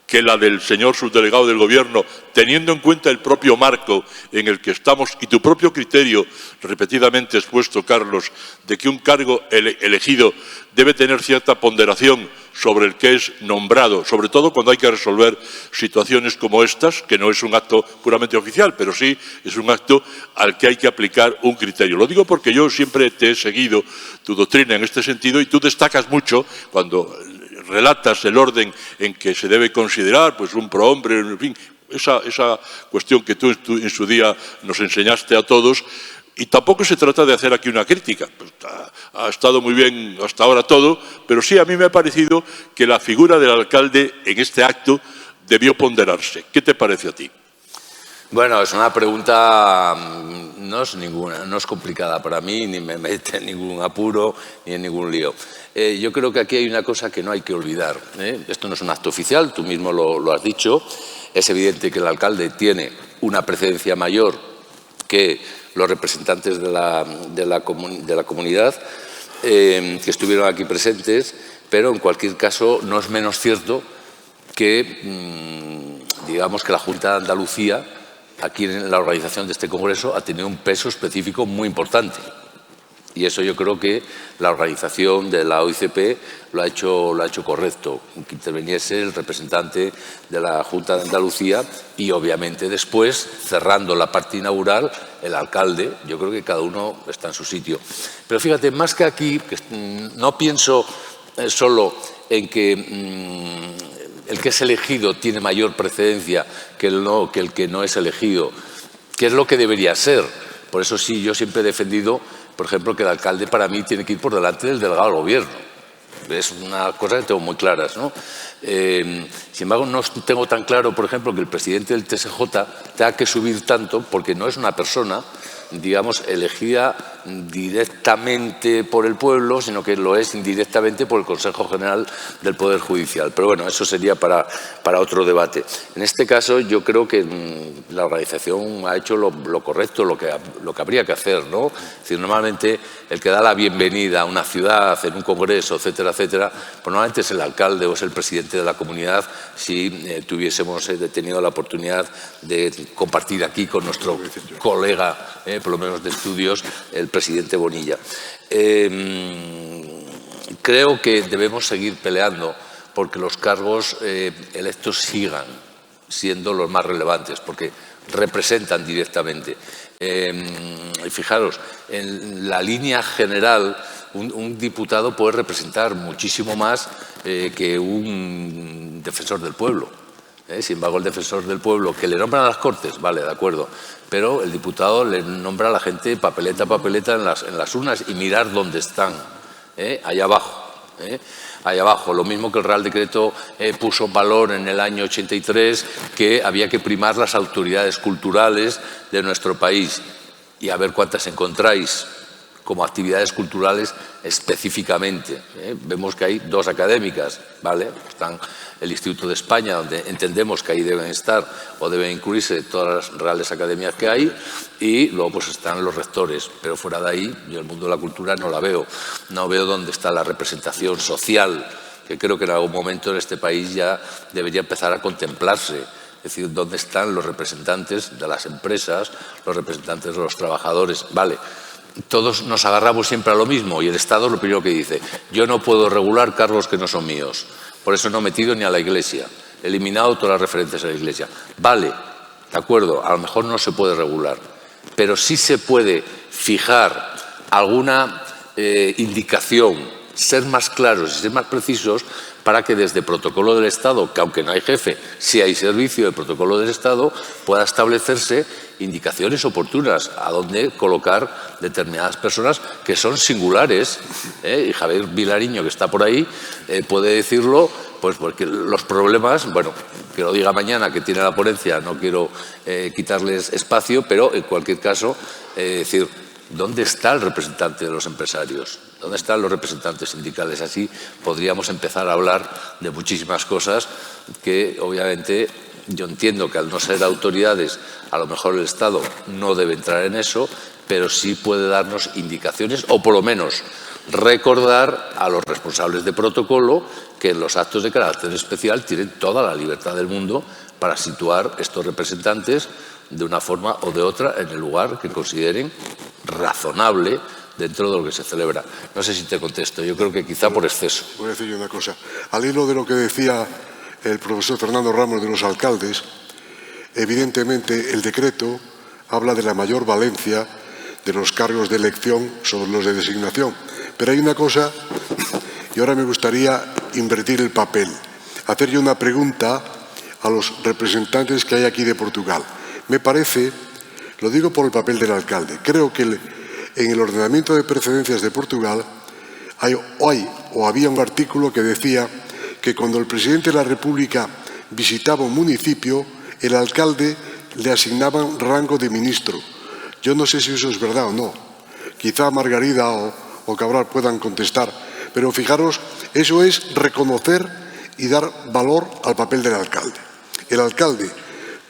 que la del señor subdelegado del Gobierno, teniendo en cuenta el propio marco en el que estamos y tu propio criterio, repetidamente expuesto, Carlos, de que un cargo elegido debe tener cierta ponderación sobre el que es nombrado, sobre todo cuando hay que resolver situaciones como estas, que no es un acto puramente oficial, pero sí es un acto al que hay que aplicar un criterio. Lo digo porque yo siempre te he seguido tu doctrina en este sentido y tú destacas mucho cuando relatas el orden en que se debe considerar, pues un prohombre, en fin, esa cuestión que tú en su día nos enseñaste a todos. Y tampoco se trata de hacer aquí una crítica. Pues ha estado muy bien hasta ahora todo, pero sí a mí me ha parecido que la figura del alcalde en este acto debió ponderarse. ¿Qué te parece a ti? Bueno, es una pregunta, no es complicada para mí, ni me mete en ningún apuro, ni en ningún lío. Yo creo que aquí hay una cosa que no hay que olvidar. Esto no es un acto oficial, tú mismo lo has dicho. Es evidente que el alcalde tiene una precedencia mayor que los representantes de la comunidad que estuvieron aquí presentes, pero en cualquier caso no es menos cierto que, digamos que la Junta de Andalucía, aquí en la organización de este Congreso, ha tenido un peso específico muy importante. Y eso yo creo que la organización de la OICP lo ha hecho correcto, que interviniese el representante de la Junta de Andalucía y, obviamente, después, cerrando la parte inaugural, el alcalde. Yo creo que cada uno está en su sitio. Pero fíjate, más que aquí, que no pienso solo en que el que es elegido tiene mayor precedencia que el que no es elegido, que es lo que debería ser. Por eso sí, yo siempre he defendido, por ejemplo, que el alcalde para mí tiene que ir por delante del delegado del Gobierno. Es una cosa que tengo muy claras, ¿no? Sin embargo, no tengo tan claro, por ejemplo, que el presidente del TSJ tenga que subir tanto porque no es una persona, digamos, elegida directamente por el pueblo, sino que lo es indirectamente por el Consejo General del Poder Judicial. Pero bueno, eso sería para otro debate. En este caso, yo creo que la organización ha hecho lo correcto, lo que habría que hacer, ¿no? Es decir, normalmente el que da la bienvenida a una ciudad, en un congreso, etcétera, etcétera, pues normalmente es el alcalde o es el presidente de la comunidad, si tuviésemos tenido la oportunidad de compartir aquí con nuestro colega, por lo menos de estudios, el presidente Bonilla. Creo que debemos seguir peleando porque los cargos electos sigan siendo los más relevantes, porque representan directamente. Fijaros, en la línea general, un diputado puede representar muchísimo más que un defensor del pueblo. Sin embargo, el defensor del pueblo, que le nombran a las Cortes, vale, de acuerdo, pero el diputado le nombra a la gente papeleta a papeleta en las urnas y mirar dónde están, allá abajo. Ahí abajo, lo mismo que el Real Decreto puso valor en el año 83, que había que primar las autoridades culturales de nuestro país. Y a ver cuántas encontráis como actividades culturales específicamente. Vemos que hay 2 académicas, ¿vale? Están el Instituto de España, donde entendemos que ahí deben estar o deben incluirse todas las reales academias que hay, y luego pues están los rectores. Pero fuera de ahí, yo el mundo de la cultura no la veo. No veo dónde está la representación social, que creo que en algún momento en este país ya debería empezar a contemplarse. Es decir, dónde están los representantes de las empresas, los representantes de los trabajadores. Vale, todos nos agarramos siempre a lo mismo y el Estado es lo primero que dice: yo no puedo regular cargos que no son míos. Por eso no he metido ni a la Iglesia. He eliminado todas las referencias a la Iglesia. Vale, de acuerdo, a lo mejor no se puede regular, pero sí se puede fijar alguna indicación, ser más claros y ser más precisos para que desde protocolo del Estado, que aunque no hay jefe, sí hay servicio de protocolo del Estado, pueda establecerse indicaciones oportunas a dónde colocar determinadas personas que son singulares. Y Javier Vilariño, que está por ahí, puede decirlo, pues porque los problemas, bueno, que lo diga mañana, que tiene la ponencia, no quiero quitarles espacio, pero en cualquier caso, decir, ¿dónde está el representante de los empresarios? ¿Dónde están los representantes sindicales? Así podríamos empezar a hablar de muchísimas cosas que, obviamente, yo entiendo que al no ser autoridades, a lo mejor el Estado no debe entrar en eso, pero sí puede darnos indicaciones o, por lo menos, recordar a los responsables de protocolo que en los actos de carácter especial tienen toda la libertad del mundo para situar estos representantes de una forma o de otra en el lugar que consideren razonable dentro de lo que se celebra. No sé si te contesto, yo creo que quizá por exceso. Voy a decir una cosa. Al hilo de lo que decía el profesor Fernando Ramos de los alcaldes, evidentemente el decreto habla de la mayor valencia de los cargos de elección sobre los de designación. Pero hay una cosa, y ahora me gustaría invertir el papel, hacer yo una pregunta a los representantes que hay aquí de Portugal. Me parece, lo digo por el papel del alcalde, creo que en el ordenamiento de precedencias de Portugal había un artículo que decía que cuando el presidente de la República visitaba un municipio, el alcalde le asignaba un rango de ministro. Yo no sé si eso es verdad o no. Quizá Margarida o Cabral puedan contestar. Pero fijaros, eso es reconocer y dar valor al papel del alcalde. El alcalde,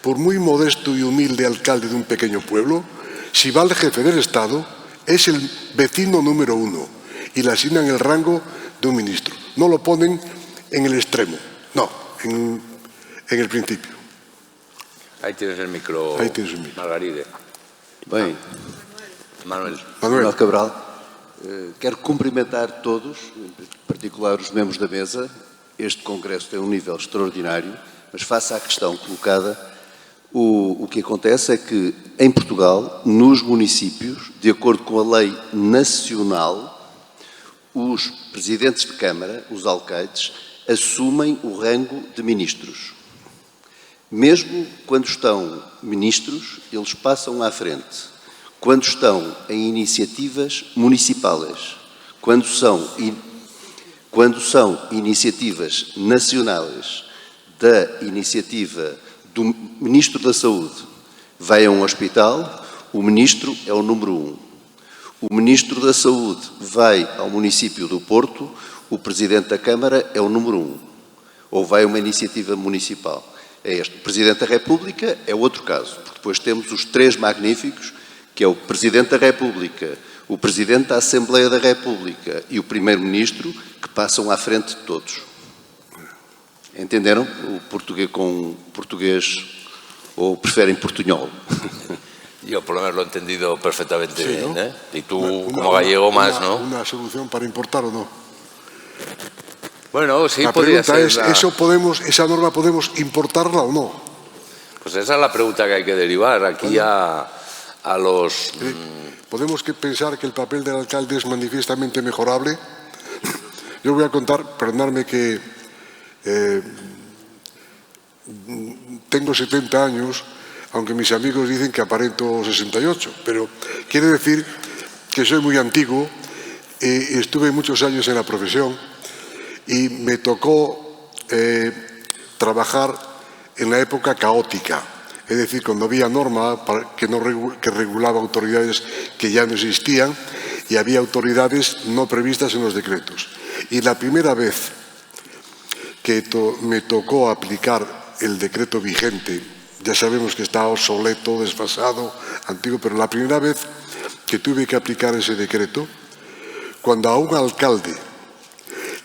por muy modesto y humilde alcalde de un pequeño pueblo, si va al jefe del Estado, es el vecino número 1 y le asignan el rango de un ministro. No lo ponen en el extremo, no, en el principio. Ahí tienes el micro, Ahí tienes el micro. Margaride. Bem, Manuel. Manuel Cabral, quero cumprimentar todos, em particular os membros da mesa. Este congresso tem um nível extraordinário, mas face à questão colocada, o que acontece é que, em Portugal, nos municípios, de acordo com a lei nacional, os presidentes de Câmara, os alcaides, assumem o rango de ministros. Mesmo quando estão ministros, eles passam à frente. Quando estão em iniciativas municipais, quando são iniciativas nacionais da iniciativa do Ministro da Saúde, vai a um hospital, o Ministro é o número 1. O Ministro da Saúde vai ao município do Porto, o Presidente da Câmara é o número 1. Ou vai a uma iniciativa municipal. É este. O Presidente da República é outro caso, porque depois temos os 3 magníficos, que é o Presidente da República, o Presidente da Assembleia da República e o Primeiro-Ministro, que passam à frente de todos. Entenderam o português com português ou preferem portuñol? Yo por lo menos lo he entendido perfectamente Sí, bien, ¿no? ¿eh? Y tú como gallego más, ¿no? Una solución para importar o no. Bueno, sí, La podría pregunta ser. es, ¿esa norma podemos importarla o no? Pues esa es la pregunta que hay que derivar aquí a los... ¿Podemos pensar que el papel del alcalde es manifiestamente mejorable? Yo voy a contar, perdonadme que tengo 70 años, aunque mis amigos dicen que aparento 68, pero quiere decir que soy muy antiguo, estuve muchos años en la profesión y me tocó trabajar en la época caótica, es decir, cuando había norma que regulaba autoridades que ya no existían y había autoridades no previstas en los decretos. Y la primera vez que me tocó aplicar el decreto vigente, ya sabemos que está obsoleto, desfasado, antiguo, pero la primera vez que tuve que aplicar ese decreto, cuando a un alcalde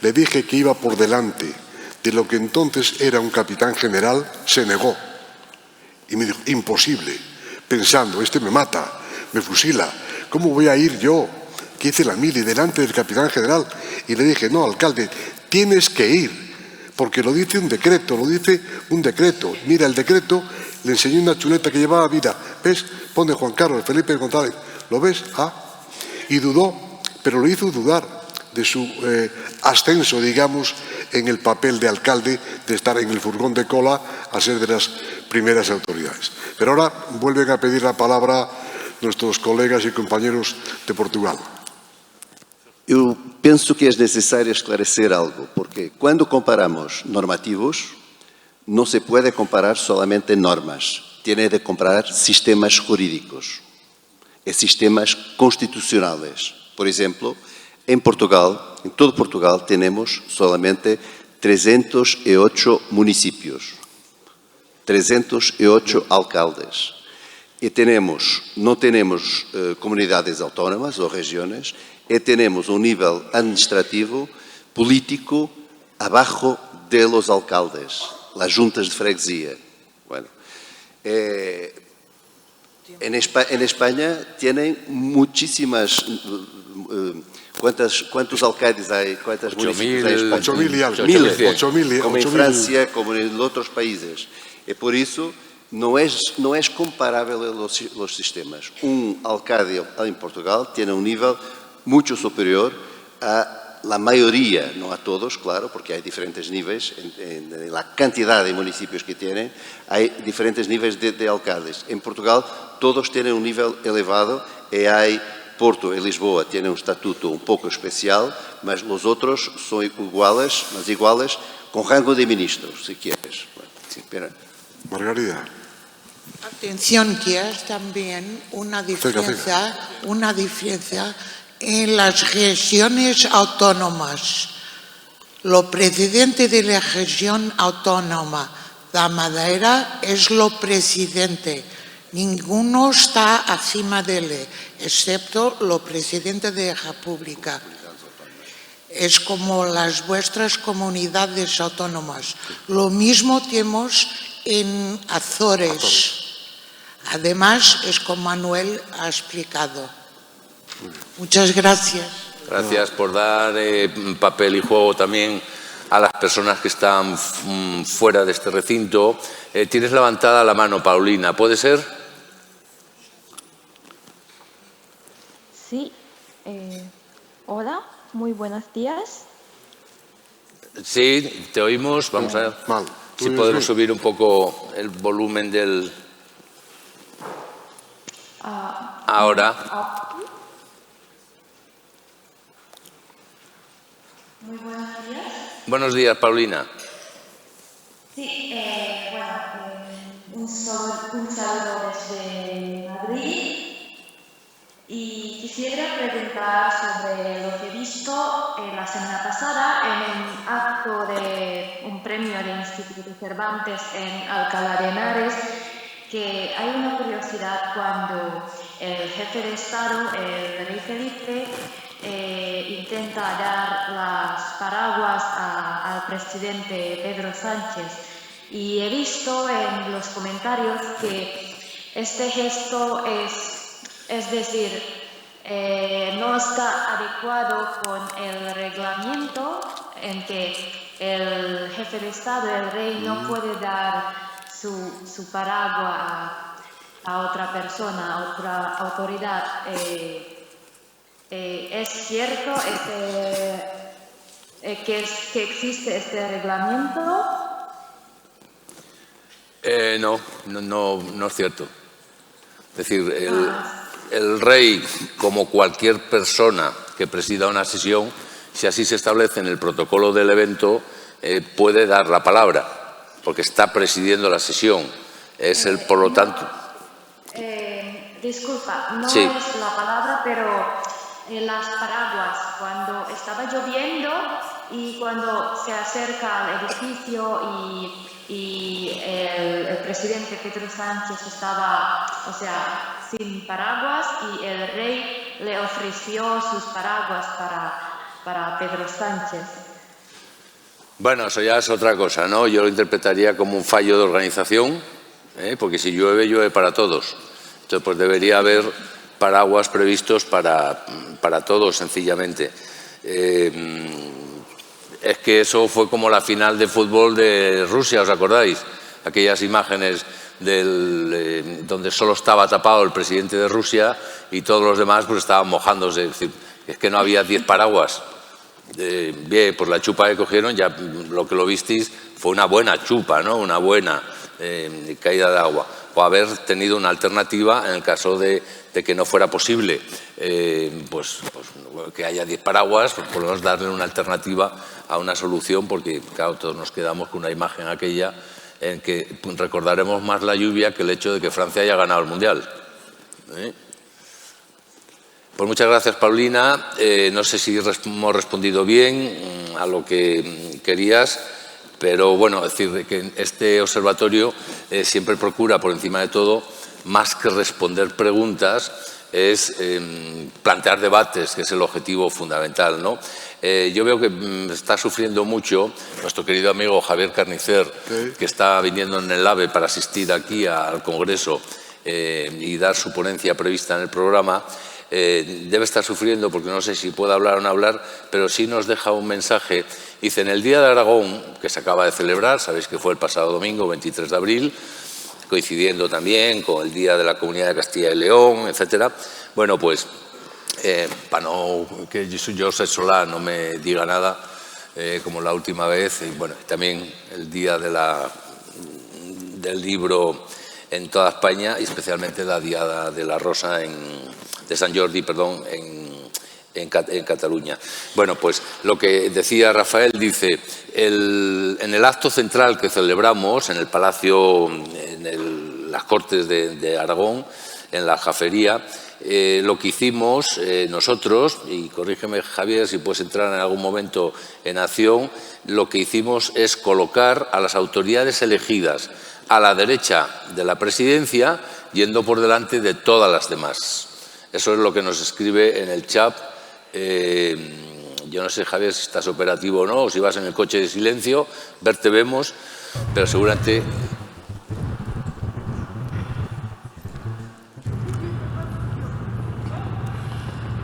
le dije que iba por delante de lo que entonces era un capitán general, se negó. Y me dijo, imposible, pensando, este me mata, me fusila, ¿cómo voy a ir yo, que hice la mili, delante del capitán general? Y le dije, no, alcalde, tienes que ir, porque lo dice un decreto, Mira, el decreto, le enseñé una chuleta que llevaba vida, ¿ves? Pone Juan Carlos, Felipe González, ¿lo ves? Y dudó, pero lo hizo dudar de su ascenso, digamos, en el papel de alcalde, de estar en el furgón de cola a ser de las primeras autoridades. Pero ahora vuelven a pedir la palabra nuestros colegas y compañeros de Portugal. Eu penso que é necessário esclarecer algo, porque quando comparamos normativos, não se pode comparar solamente normas, tiene de comparar sistemas jurídicos e sistemas constitucionais. Por exemplo, em Portugal, em todo Portugal, temos solamente 308 municípios, 308 alcaldes. E não temos comunidades autónomas ou regiões, e temos um nível administrativo, político, abaixo de los alcaldes, las juntas de freguesia. Bueno, en España tienen muchísimas... ¿Cuántos alcaldes hay? ¿Cuántos municipios hay en España? 8.000 y algo. 8.000, como en Francia, como en otros países. E por isso não é comparável os sistemas. Um alcalde em Portugal tem nível muito superior a la mayoría, no a todos, claro, porque hay diferentes niveles, en la cantidad de municipios que tienen, hay diferentes niveles de alcaldes. En Portugal todos tienen un nivel elevado y hay Porto y Lisboa tienen un estatuto un poco especial, mas los otros son iguales, con rango de ministros, si quieres. Bueno, sí, espera. Margarida. Atención, que hay también una diferencia en las regiones autónomas. Lo presidente de la región autónoma de Madeira es lo presidente. Ninguno está encima de él, excepto lo presidente de la República. Es como las vuestras comunidades autónomas. Lo mismo tenemos en Azores. Además, es como Manuel ha explicado. Muchas gracias. Gracias por dar papel y juego también a las personas que están fuera de este recinto. Tienes levantada la mano, Paulina, ¿puede ser? Sí. Hola, muy buenos días. Sí, te oímos. Vamos a ver si podemos subir un poco el volumen del... Ahora. Muy buenos días. Buenos días, Paulina. Sí, un saludo desde Madrid Y quisiera preguntar sobre lo que he visto la semana pasada en un acto de un premio del Instituto Cervantes en Alcalá de Henares, que hay una curiosidad cuando el jefe de Estado, el rey Felipe, intenta dar las paraguas al presidente Pedro Sánchez. Y he visto en los comentarios que este gesto es decir, no está adecuado con el reglamento en que el jefe de Estado, el rey, no puede dar su paraguas a otra persona, a otra autoridad. ¿Es cierto que existe este reglamento? No es cierto. Es decir, el rey, como cualquier persona que presida una sesión, si así se establece en el protocolo del evento, puede dar la palabra, porque está presidiendo la sesión. Es el, por lo tanto... Disculpa, no Sí. es la palabra, pero las paraguas, cuando estaba lloviendo y cuando se acerca al edificio y el presidente Pedro Sánchez estaba, sin paraguas, y el rey le ofreció sus paraguas para Pedro Sánchez. Bueno, eso ya es otra cosa, ¿no? Yo lo interpretaría como un fallo de organización, porque si llueve, llueve para todos. Entonces, pues debería haber paraguas previstos para todos, sencillamente. Es que eso fue como la final de fútbol de Rusia, ¿os acordáis? Aquellas imágenes donde solo estaba tapado el presidente de Rusia y todos los demás pues estaban mojándose. Es decir, es que no había 10 paraguas. Bien, pues la chupa que cogieron, ya lo que lo visteis, fue una buena chupa, ¿no? Una buena caída de agua. O haber tenido una alternativa en el caso de que no fuera posible pues que haya 10 paraguas, pues por lo menos darle una alternativa a una solución, porque claro, todos nos quedamos con una imagen aquella en que recordaremos más la lluvia que el hecho de que Francia haya ganado el Mundial. Pues muchas gracias, Paulina. No sé si hemos respondido bien a lo que querías, pero bueno, es decir, que este observatorio siempre procura, por encima de todo, más que responder preguntas, es plantear debates, que es el objetivo fundamental, ¿no? Yo veo que está sufriendo mucho nuestro querido amigo Javier Carnicer, Sí. que está viniendo en el AVE para asistir aquí al Congreso y dar su ponencia prevista en el programa. Debe estar sufriendo porque no sé si puede hablar o no hablar, pero sí nos deja un mensaje. Dice, en el Día de Aragón, que se acaba de celebrar, sabéis que fue el pasado domingo, 23 de abril, coincidiendo también con el Día de la Comunidad de Castilla y León, etcétera. Bueno, pues, para no que José Solá no me diga nada, como la última vez, y bueno, también el Día del Libro en toda España, y especialmente la Diada de la Rosa de Sant Jordi, perdón, en Cataluña. Bueno, pues lo que decía Rafael, dice, en el acto central que celebramos en el Palacio, las Cortes de Aragón, en la Jafería, lo que hicimos nosotros, y corrígeme Javier si puedes entrar en algún momento en acción, lo que hicimos es colocar a las autoridades elegidas a la derecha de la presidencia, yendo por delante de todas las demás. Eso es lo que nos escribe en el chat. Yo no sé, Javier, si estás operativo o no, o si vas en el coche de silencio, verte vemos, pero seguramente...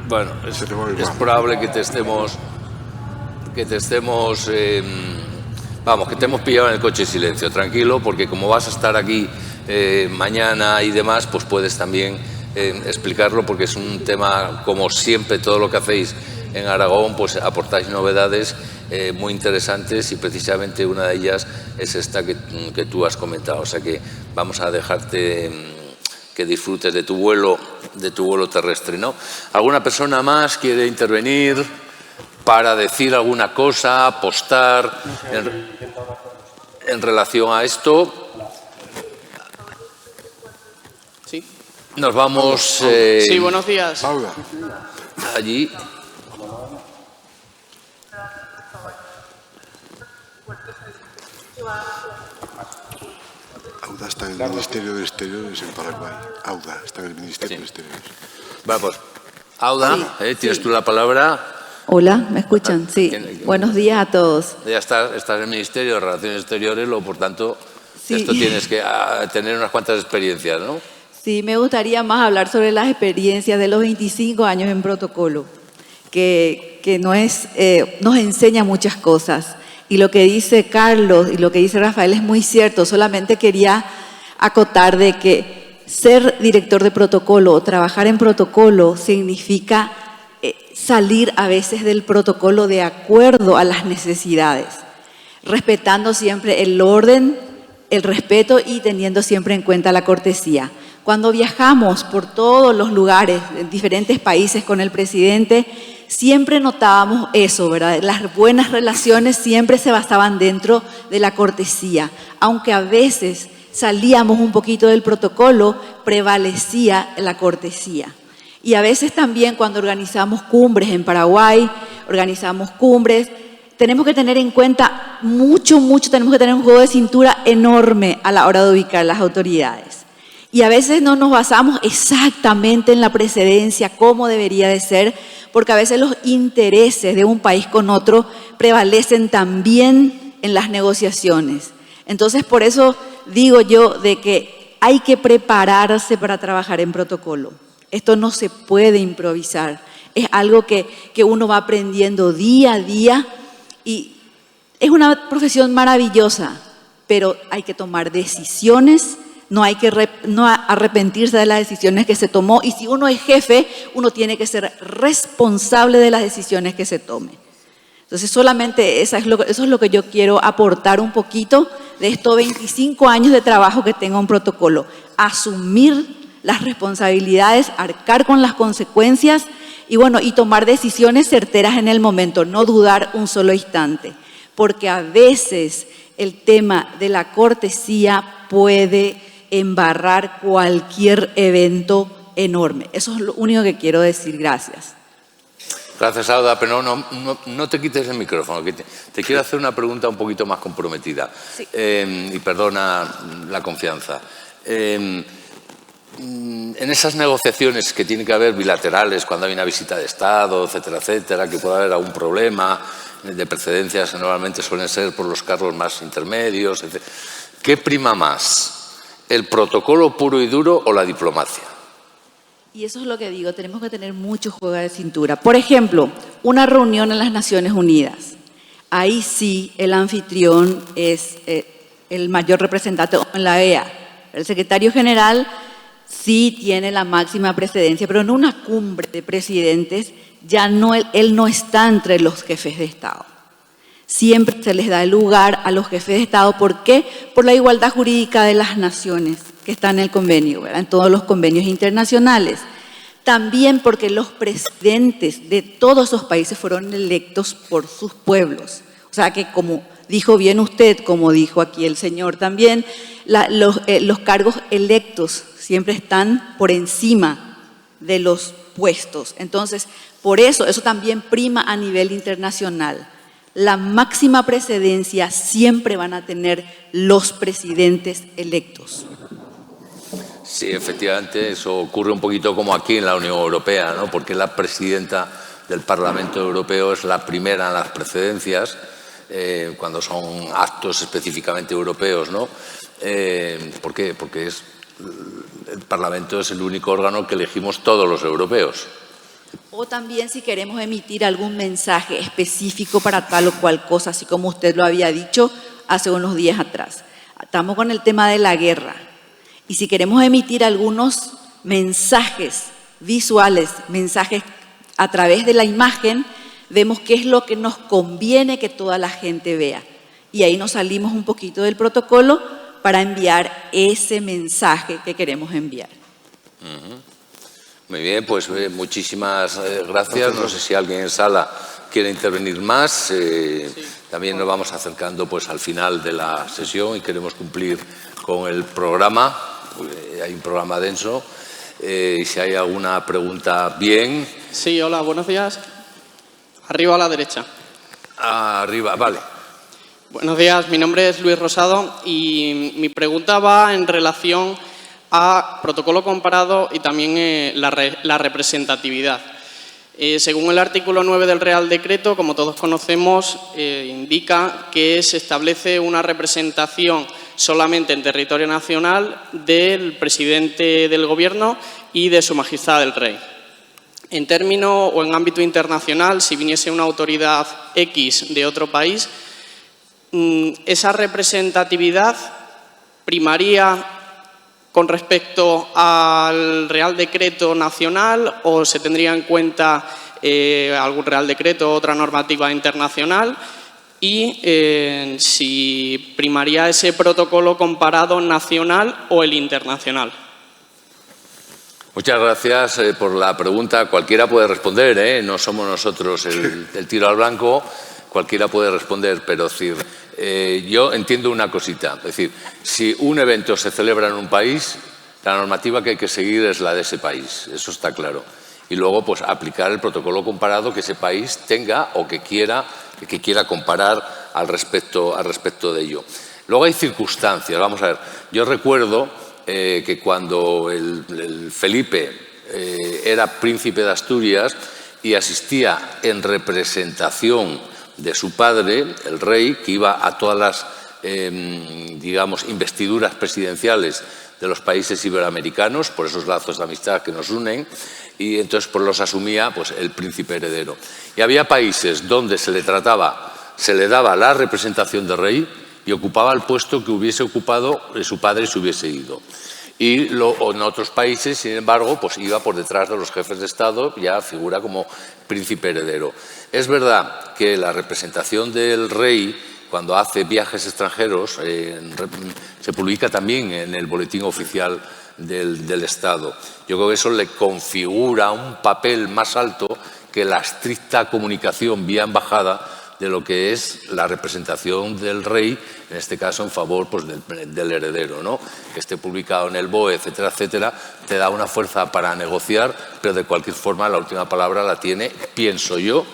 Bueno, es probable que te estemos... vamos, que te hemos pillado en el coche de silencio, tranquilo, porque como vas a estar aquí mañana y demás, pues puedes también explicarlo, porque es un tema, como siempre, todo lo que hacéis en Aragón, pues aportáis novedades muy interesantes, y precisamente una de ellas es esta que tú has comentado. O sea que vamos a dejarte que disfrutes de tu vuelo terrestre, ¿no? ¿Alguna persona más quiere intervenir para decir alguna cosa, apostar en relación a esto? Sí. Nos vamos... sí, buenos días. Auda. Allí. Auda está en el Ministerio de Exteriores en Paraguay. Auda está en el Ministerio de Exteriores. Vamos. Auda, tienes tú la palabra. Hola, ¿me escuchan? Sí. Buenos días a todos. Ya estás en el Ministerio de Relaciones Exteriores, por tanto, Sí. esto tienes que tener unas cuantas experiencias, ¿no? Sí, me gustaría más hablar sobre las experiencias de los 25 años en protocolo, que nos enseña muchas cosas. Y lo que dice Carlos y lo que dice Rafael es muy cierto. Solamente quería acotar de que ser director de protocolo o trabajar en protocolo significa salir a veces del protocolo de acuerdo a las necesidades, respetando siempre el orden, el respeto y teniendo siempre en cuenta la cortesía. Cuando viajamos por todos los lugares, en diferentes países con el presidente, siempre notábamos eso, ¿verdad? Las buenas relaciones siempre se basaban dentro de la cortesía. Aunque a veces salíamos un poquito del protocolo, prevalecía la cortesía. Y a veces también cuando organizamos cumbres en Paraguay, organizamos cumbres, tenemos que tener en cuenta tenemos que tener un juego de cintura enorme a la hora de ubicar las autoridades. Y a veces no nos basamos exactamente en la precedencia, como debería de ser, porque a veces los intereses de un país con otro prevalecen también en las negociaciones. Entonces, por eso digo yo de que hay que prepararse para trabajar en protocolo. Esto no se puede improvisar. Es algo que uno va aprendiendo día a día y es una profesión maravillosa, pero hay que tomar decisiones. No hay que arrepentirse de las decisiones que se tomó y si uno es jefe, uno tiene que ser responsable de las decisiones que se tome. Entonces solamente eso es lo que yo quiero aportar un poquito de estos 25 años de trabajo que tengo en protocolo. Asumir las responsabilidades, arcar con las consecuencias y tomar decisiones certeras en el momento, no dudar un solo instante. Porque a veces el tema de la cortesía puede embarrar cualquier evento enorme. Eso es lo único que quiero decir. Gracias. Gracias, Auda, pero no te quites el micrófono. Que te quiero hacer una pregunta un poquito más comprometida. Sí. Y perdona la confianza. En esas negociaciones que tienen que haber bilaterales, cuando hay una visita de Estado, etcétera, etcétera, que pueda haber algún problema de precedencias que normalmente suelen ser por los cargos más intermedios, etc. ¿Qué prima más? ¿El protocolo puro y duro o la diplomacia? Y eso es lo que digo, tenemos que tener mucho juego de cintura. Por ejemplo, una reunión en las Naciones Unidas. Ahí sí el anfitrión es el mayor representante en la OEA. El secretario general sí tiene la máxima precedencia, pero en una cumbre de presidentes ya él no está entre los jefes de Estado. Siempre se les da el lugar a los jefes de Estado. ¿Por qué? Por la igualdad jurídica de las naciones que está en el convenio, ¿verdad? En todos los convenios internacionales. También porque los presidentes de todos esos países fueron electos por sus pueblos. O sea que, como dijo bien usted, como dijo aquí el señor también, los cargos electos siempre están por encima de los puestos. Entonces, por eso también prima a nivel internacional. La máxima precedencia siempre van a tener los presidentes electos. Sí, efectivamente, eso ocurre un poquito como aquí en la Unión Europea, ¿no? Porque la presidenta del Parlamento Europeo es la primera en las precedencias, cuando son actos específicamente europeos, ¿no? ¿Por qué? Porque el Parlamento es el único órgano que elegimos todos los europeos. O también si queremos emitir algún mensaje específico para tal o cual cosa, así como usted lo había dicho hace unos días atrás. Estamos con el tema de la guerra. Y si queremos emitir algunos mensajes visuales, mensajes a través de la imagen, vemos qué es lo que nos conviene que toda la gente vea. Y ahí nos salimos un poquito del protocolo para enviar ese mensaje que queremos enviar. Muy bien, pues muchísimas gracias. No sé si alguien en sala quiere intervenir más. Sí. También nos vamos acercando pues al final de la sesión y queremos cumplir con el programa. Hay un programa denso. Si hay alguna pregunta, bien. Sí, hola, buenos días. Arriba a la derecha. Arriba, vale. Buenos días, mi nombre es Luis Rosado y mi pregunta va en relación a protocolo comparado y también la representatividad. Según el artículo 9 del Real Decreto, como todos conocemos, indica que se establece una representación solamente en territorio nacional del presidente del Gobierno y de Su Majestad el Rey. En término o en ámbito internacional, si viniese una autoridad X de otro país, ¿esa representatividad primaría con respecto al Real Decreto nacional o se tendría en cuenta algún Real Decreto o otra normativa internacional? Y si primaría ese protocolo comparado nacional o el internacional. Muchas gracias por la pregunta. Cualquiera puede responder, no somos nosotros el tiro al blanco, cualquiera puede responder, pero yo entiendo una cosita. Es decir, si un evento se celebra en un país, la normativa que hay que seguir es la de ese país, eso está claro. Y luego, pues, aplicar el protocolo comparado que ese país tenga o que quiera comparar al respecto de ello. Luego hay circunstancias. Vamos a ver, yo recuerdo que cuando el Felipe era príncipe de Asturias y asistía en representación de su padre, el rey, que iba a todas las, investiduras presidenciales de los países iberoamericanos, por esos lazos de amistad que nos unen, y entonces pues los asumía pues, el príncipe heredero. Y había países donde se le daba la representación de rey y ocupaba el puesto que hubiese ocupado su padre si hubiese ido. Y en otros países, sin embargo, pues iba por detrás de los jefes de Estado, ya figura como príncipe heredero. Es verdad que la representación del rey, cuando hace viajes extranjeros, se publica también en el boletín oficial del Estado. Yo creo que eso le configura un papel más alto que la estricta comunicación vía embajada de lo que es la representación del rey, en este caso en favor pues, del heredero, ¿no? Que esté publicado en el BOE, etcétera, etcétera, te da una fuerza para negociar, pero de cualquier forma la última palabra la tiene, pienso yo,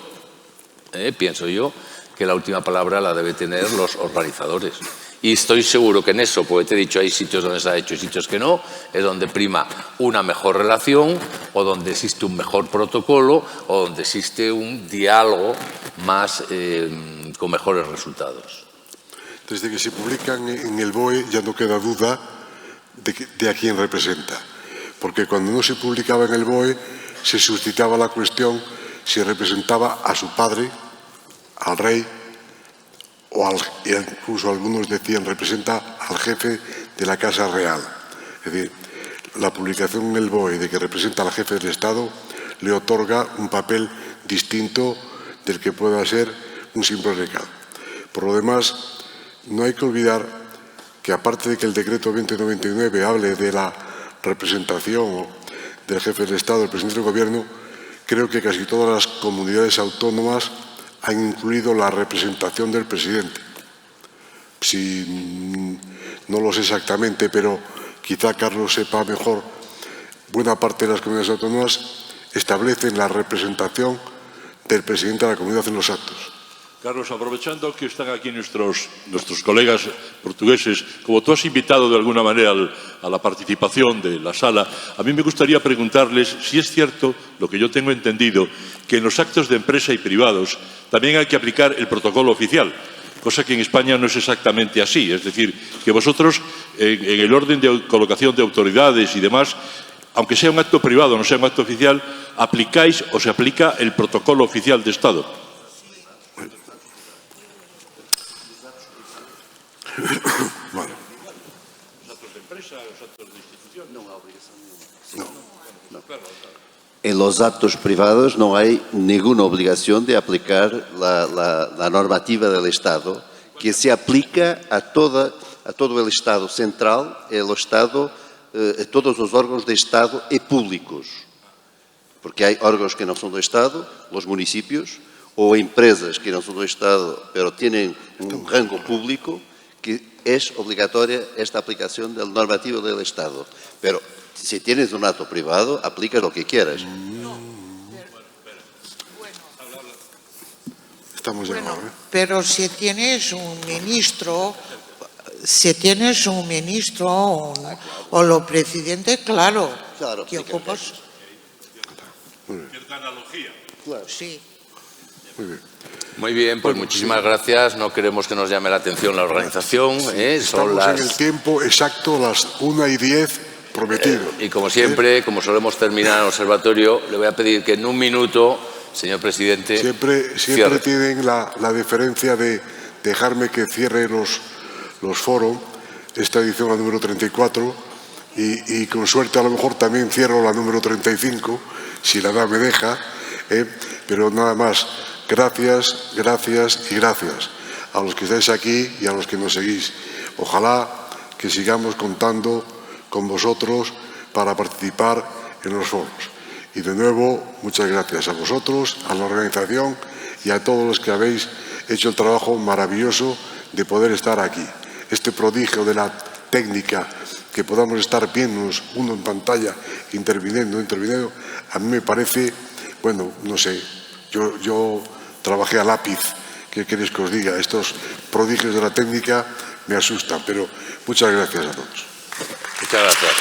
que la última palabra la deben tener los organizadores. Y estoy seguro que en eso, porque te he dicho, hay sitios donde se ha hecho y sitios que no, es donde prima una mejor relación o donde existe un mejor protocolo o donde existe un diálogo más con mejores resultados. Desde que se publican en el BOE ya no queda duda de a quién representa, porque cuando no se publicaba en el BOE se suscitaba la cuestión si representaba a su padre, al rey, o incluso algunos decían representa al jefe de la Casa Real. Es decir, la publicación en el BOE de que representa al jefe del Estado le otorga un papel distinto del que pueda ser un simple recado. Por lo demás, no hay que olvidar que aparte de que el decreto 2099 hable de la representación del jefe del Estado, del presidente del Gobierno, creo que casi todas las comunidades autónomas han incluido la representación del presidente. Si no lo sé exactamente, pero quizá Carlos sepa mejor, buena parte de las comunidades autónomas establecen la representación del presidente de la comunidad en los actos. Carlos, aprovechando que están aquí nuestros colegas portugueses, como tú has invitado de alguna manera a la participación de la sala, a mí me gustaría preguntarles si es cierto, lo que yo tengo entendido, que en los actos de empresa y privados también hay que aplicar el protocolo oficial, cosa que en España no es exactamente así. Es decir, que vosotros, en el orden de colocación de autoridades y demás, aunque sea un acto privado, no sea un acto oficial, aplicáis o se aplica el protocolo oficial de Estado. Vale. ¿Los actos de empresa, los actos de institución? No, En los actos privados no hay ninguna obligación de aplicar la normativa del Estado, que se aplica a todo el Estado central, todos los órganos de Estado y públicos. Porque hay órganos que no son do Estado, los municipios, o empresas que no son do Estado, pero tienen un rango público, que es obligatoria esta aplicación del normativo del Estado. Pero Si tienes un acto privado, aplica lo que quieras. Estamos de acuerdo. Pero si tienes un ministro, o lo presidente, claro, que ocupas. Cierta analogía. Sí. Muy bien. Muy bien, pues muchísimas gracias. No queremos que nos llame la atención la organización. Estamos en el tiempo exacto, las 1:10 prometido. Y como siempre, como solemos terminar el observatorio, le voy a pedir que en un minuto, señor presidente, Siempre tienen la deferencia de dejarme que cierre los foros, esta edición la número 34, y con suerte a lo mejor también cierro la número 35, si la edad me deja, pero nada más. Gracias, gracias y gracias a los que estáis aquí y a los que nos seguís. Ojalá que sigamos contando con vosotros para participar en los foros. Y de nuevo, muchas gracias a vosotros, a la organización y a todos los que habéis hecho el trabajo maravilloso de poder estar aquí. Este prodigio de la técnica, que podamos estar viéndonos uno en pantalla, interviniendo, a mí me parece, bueno, no sé, yo trabajé a lápiz, ¿qué queréis que os diga? Estos prodigios de la técnica me asustan, pero muchas gracias a todos. Muchas gracias.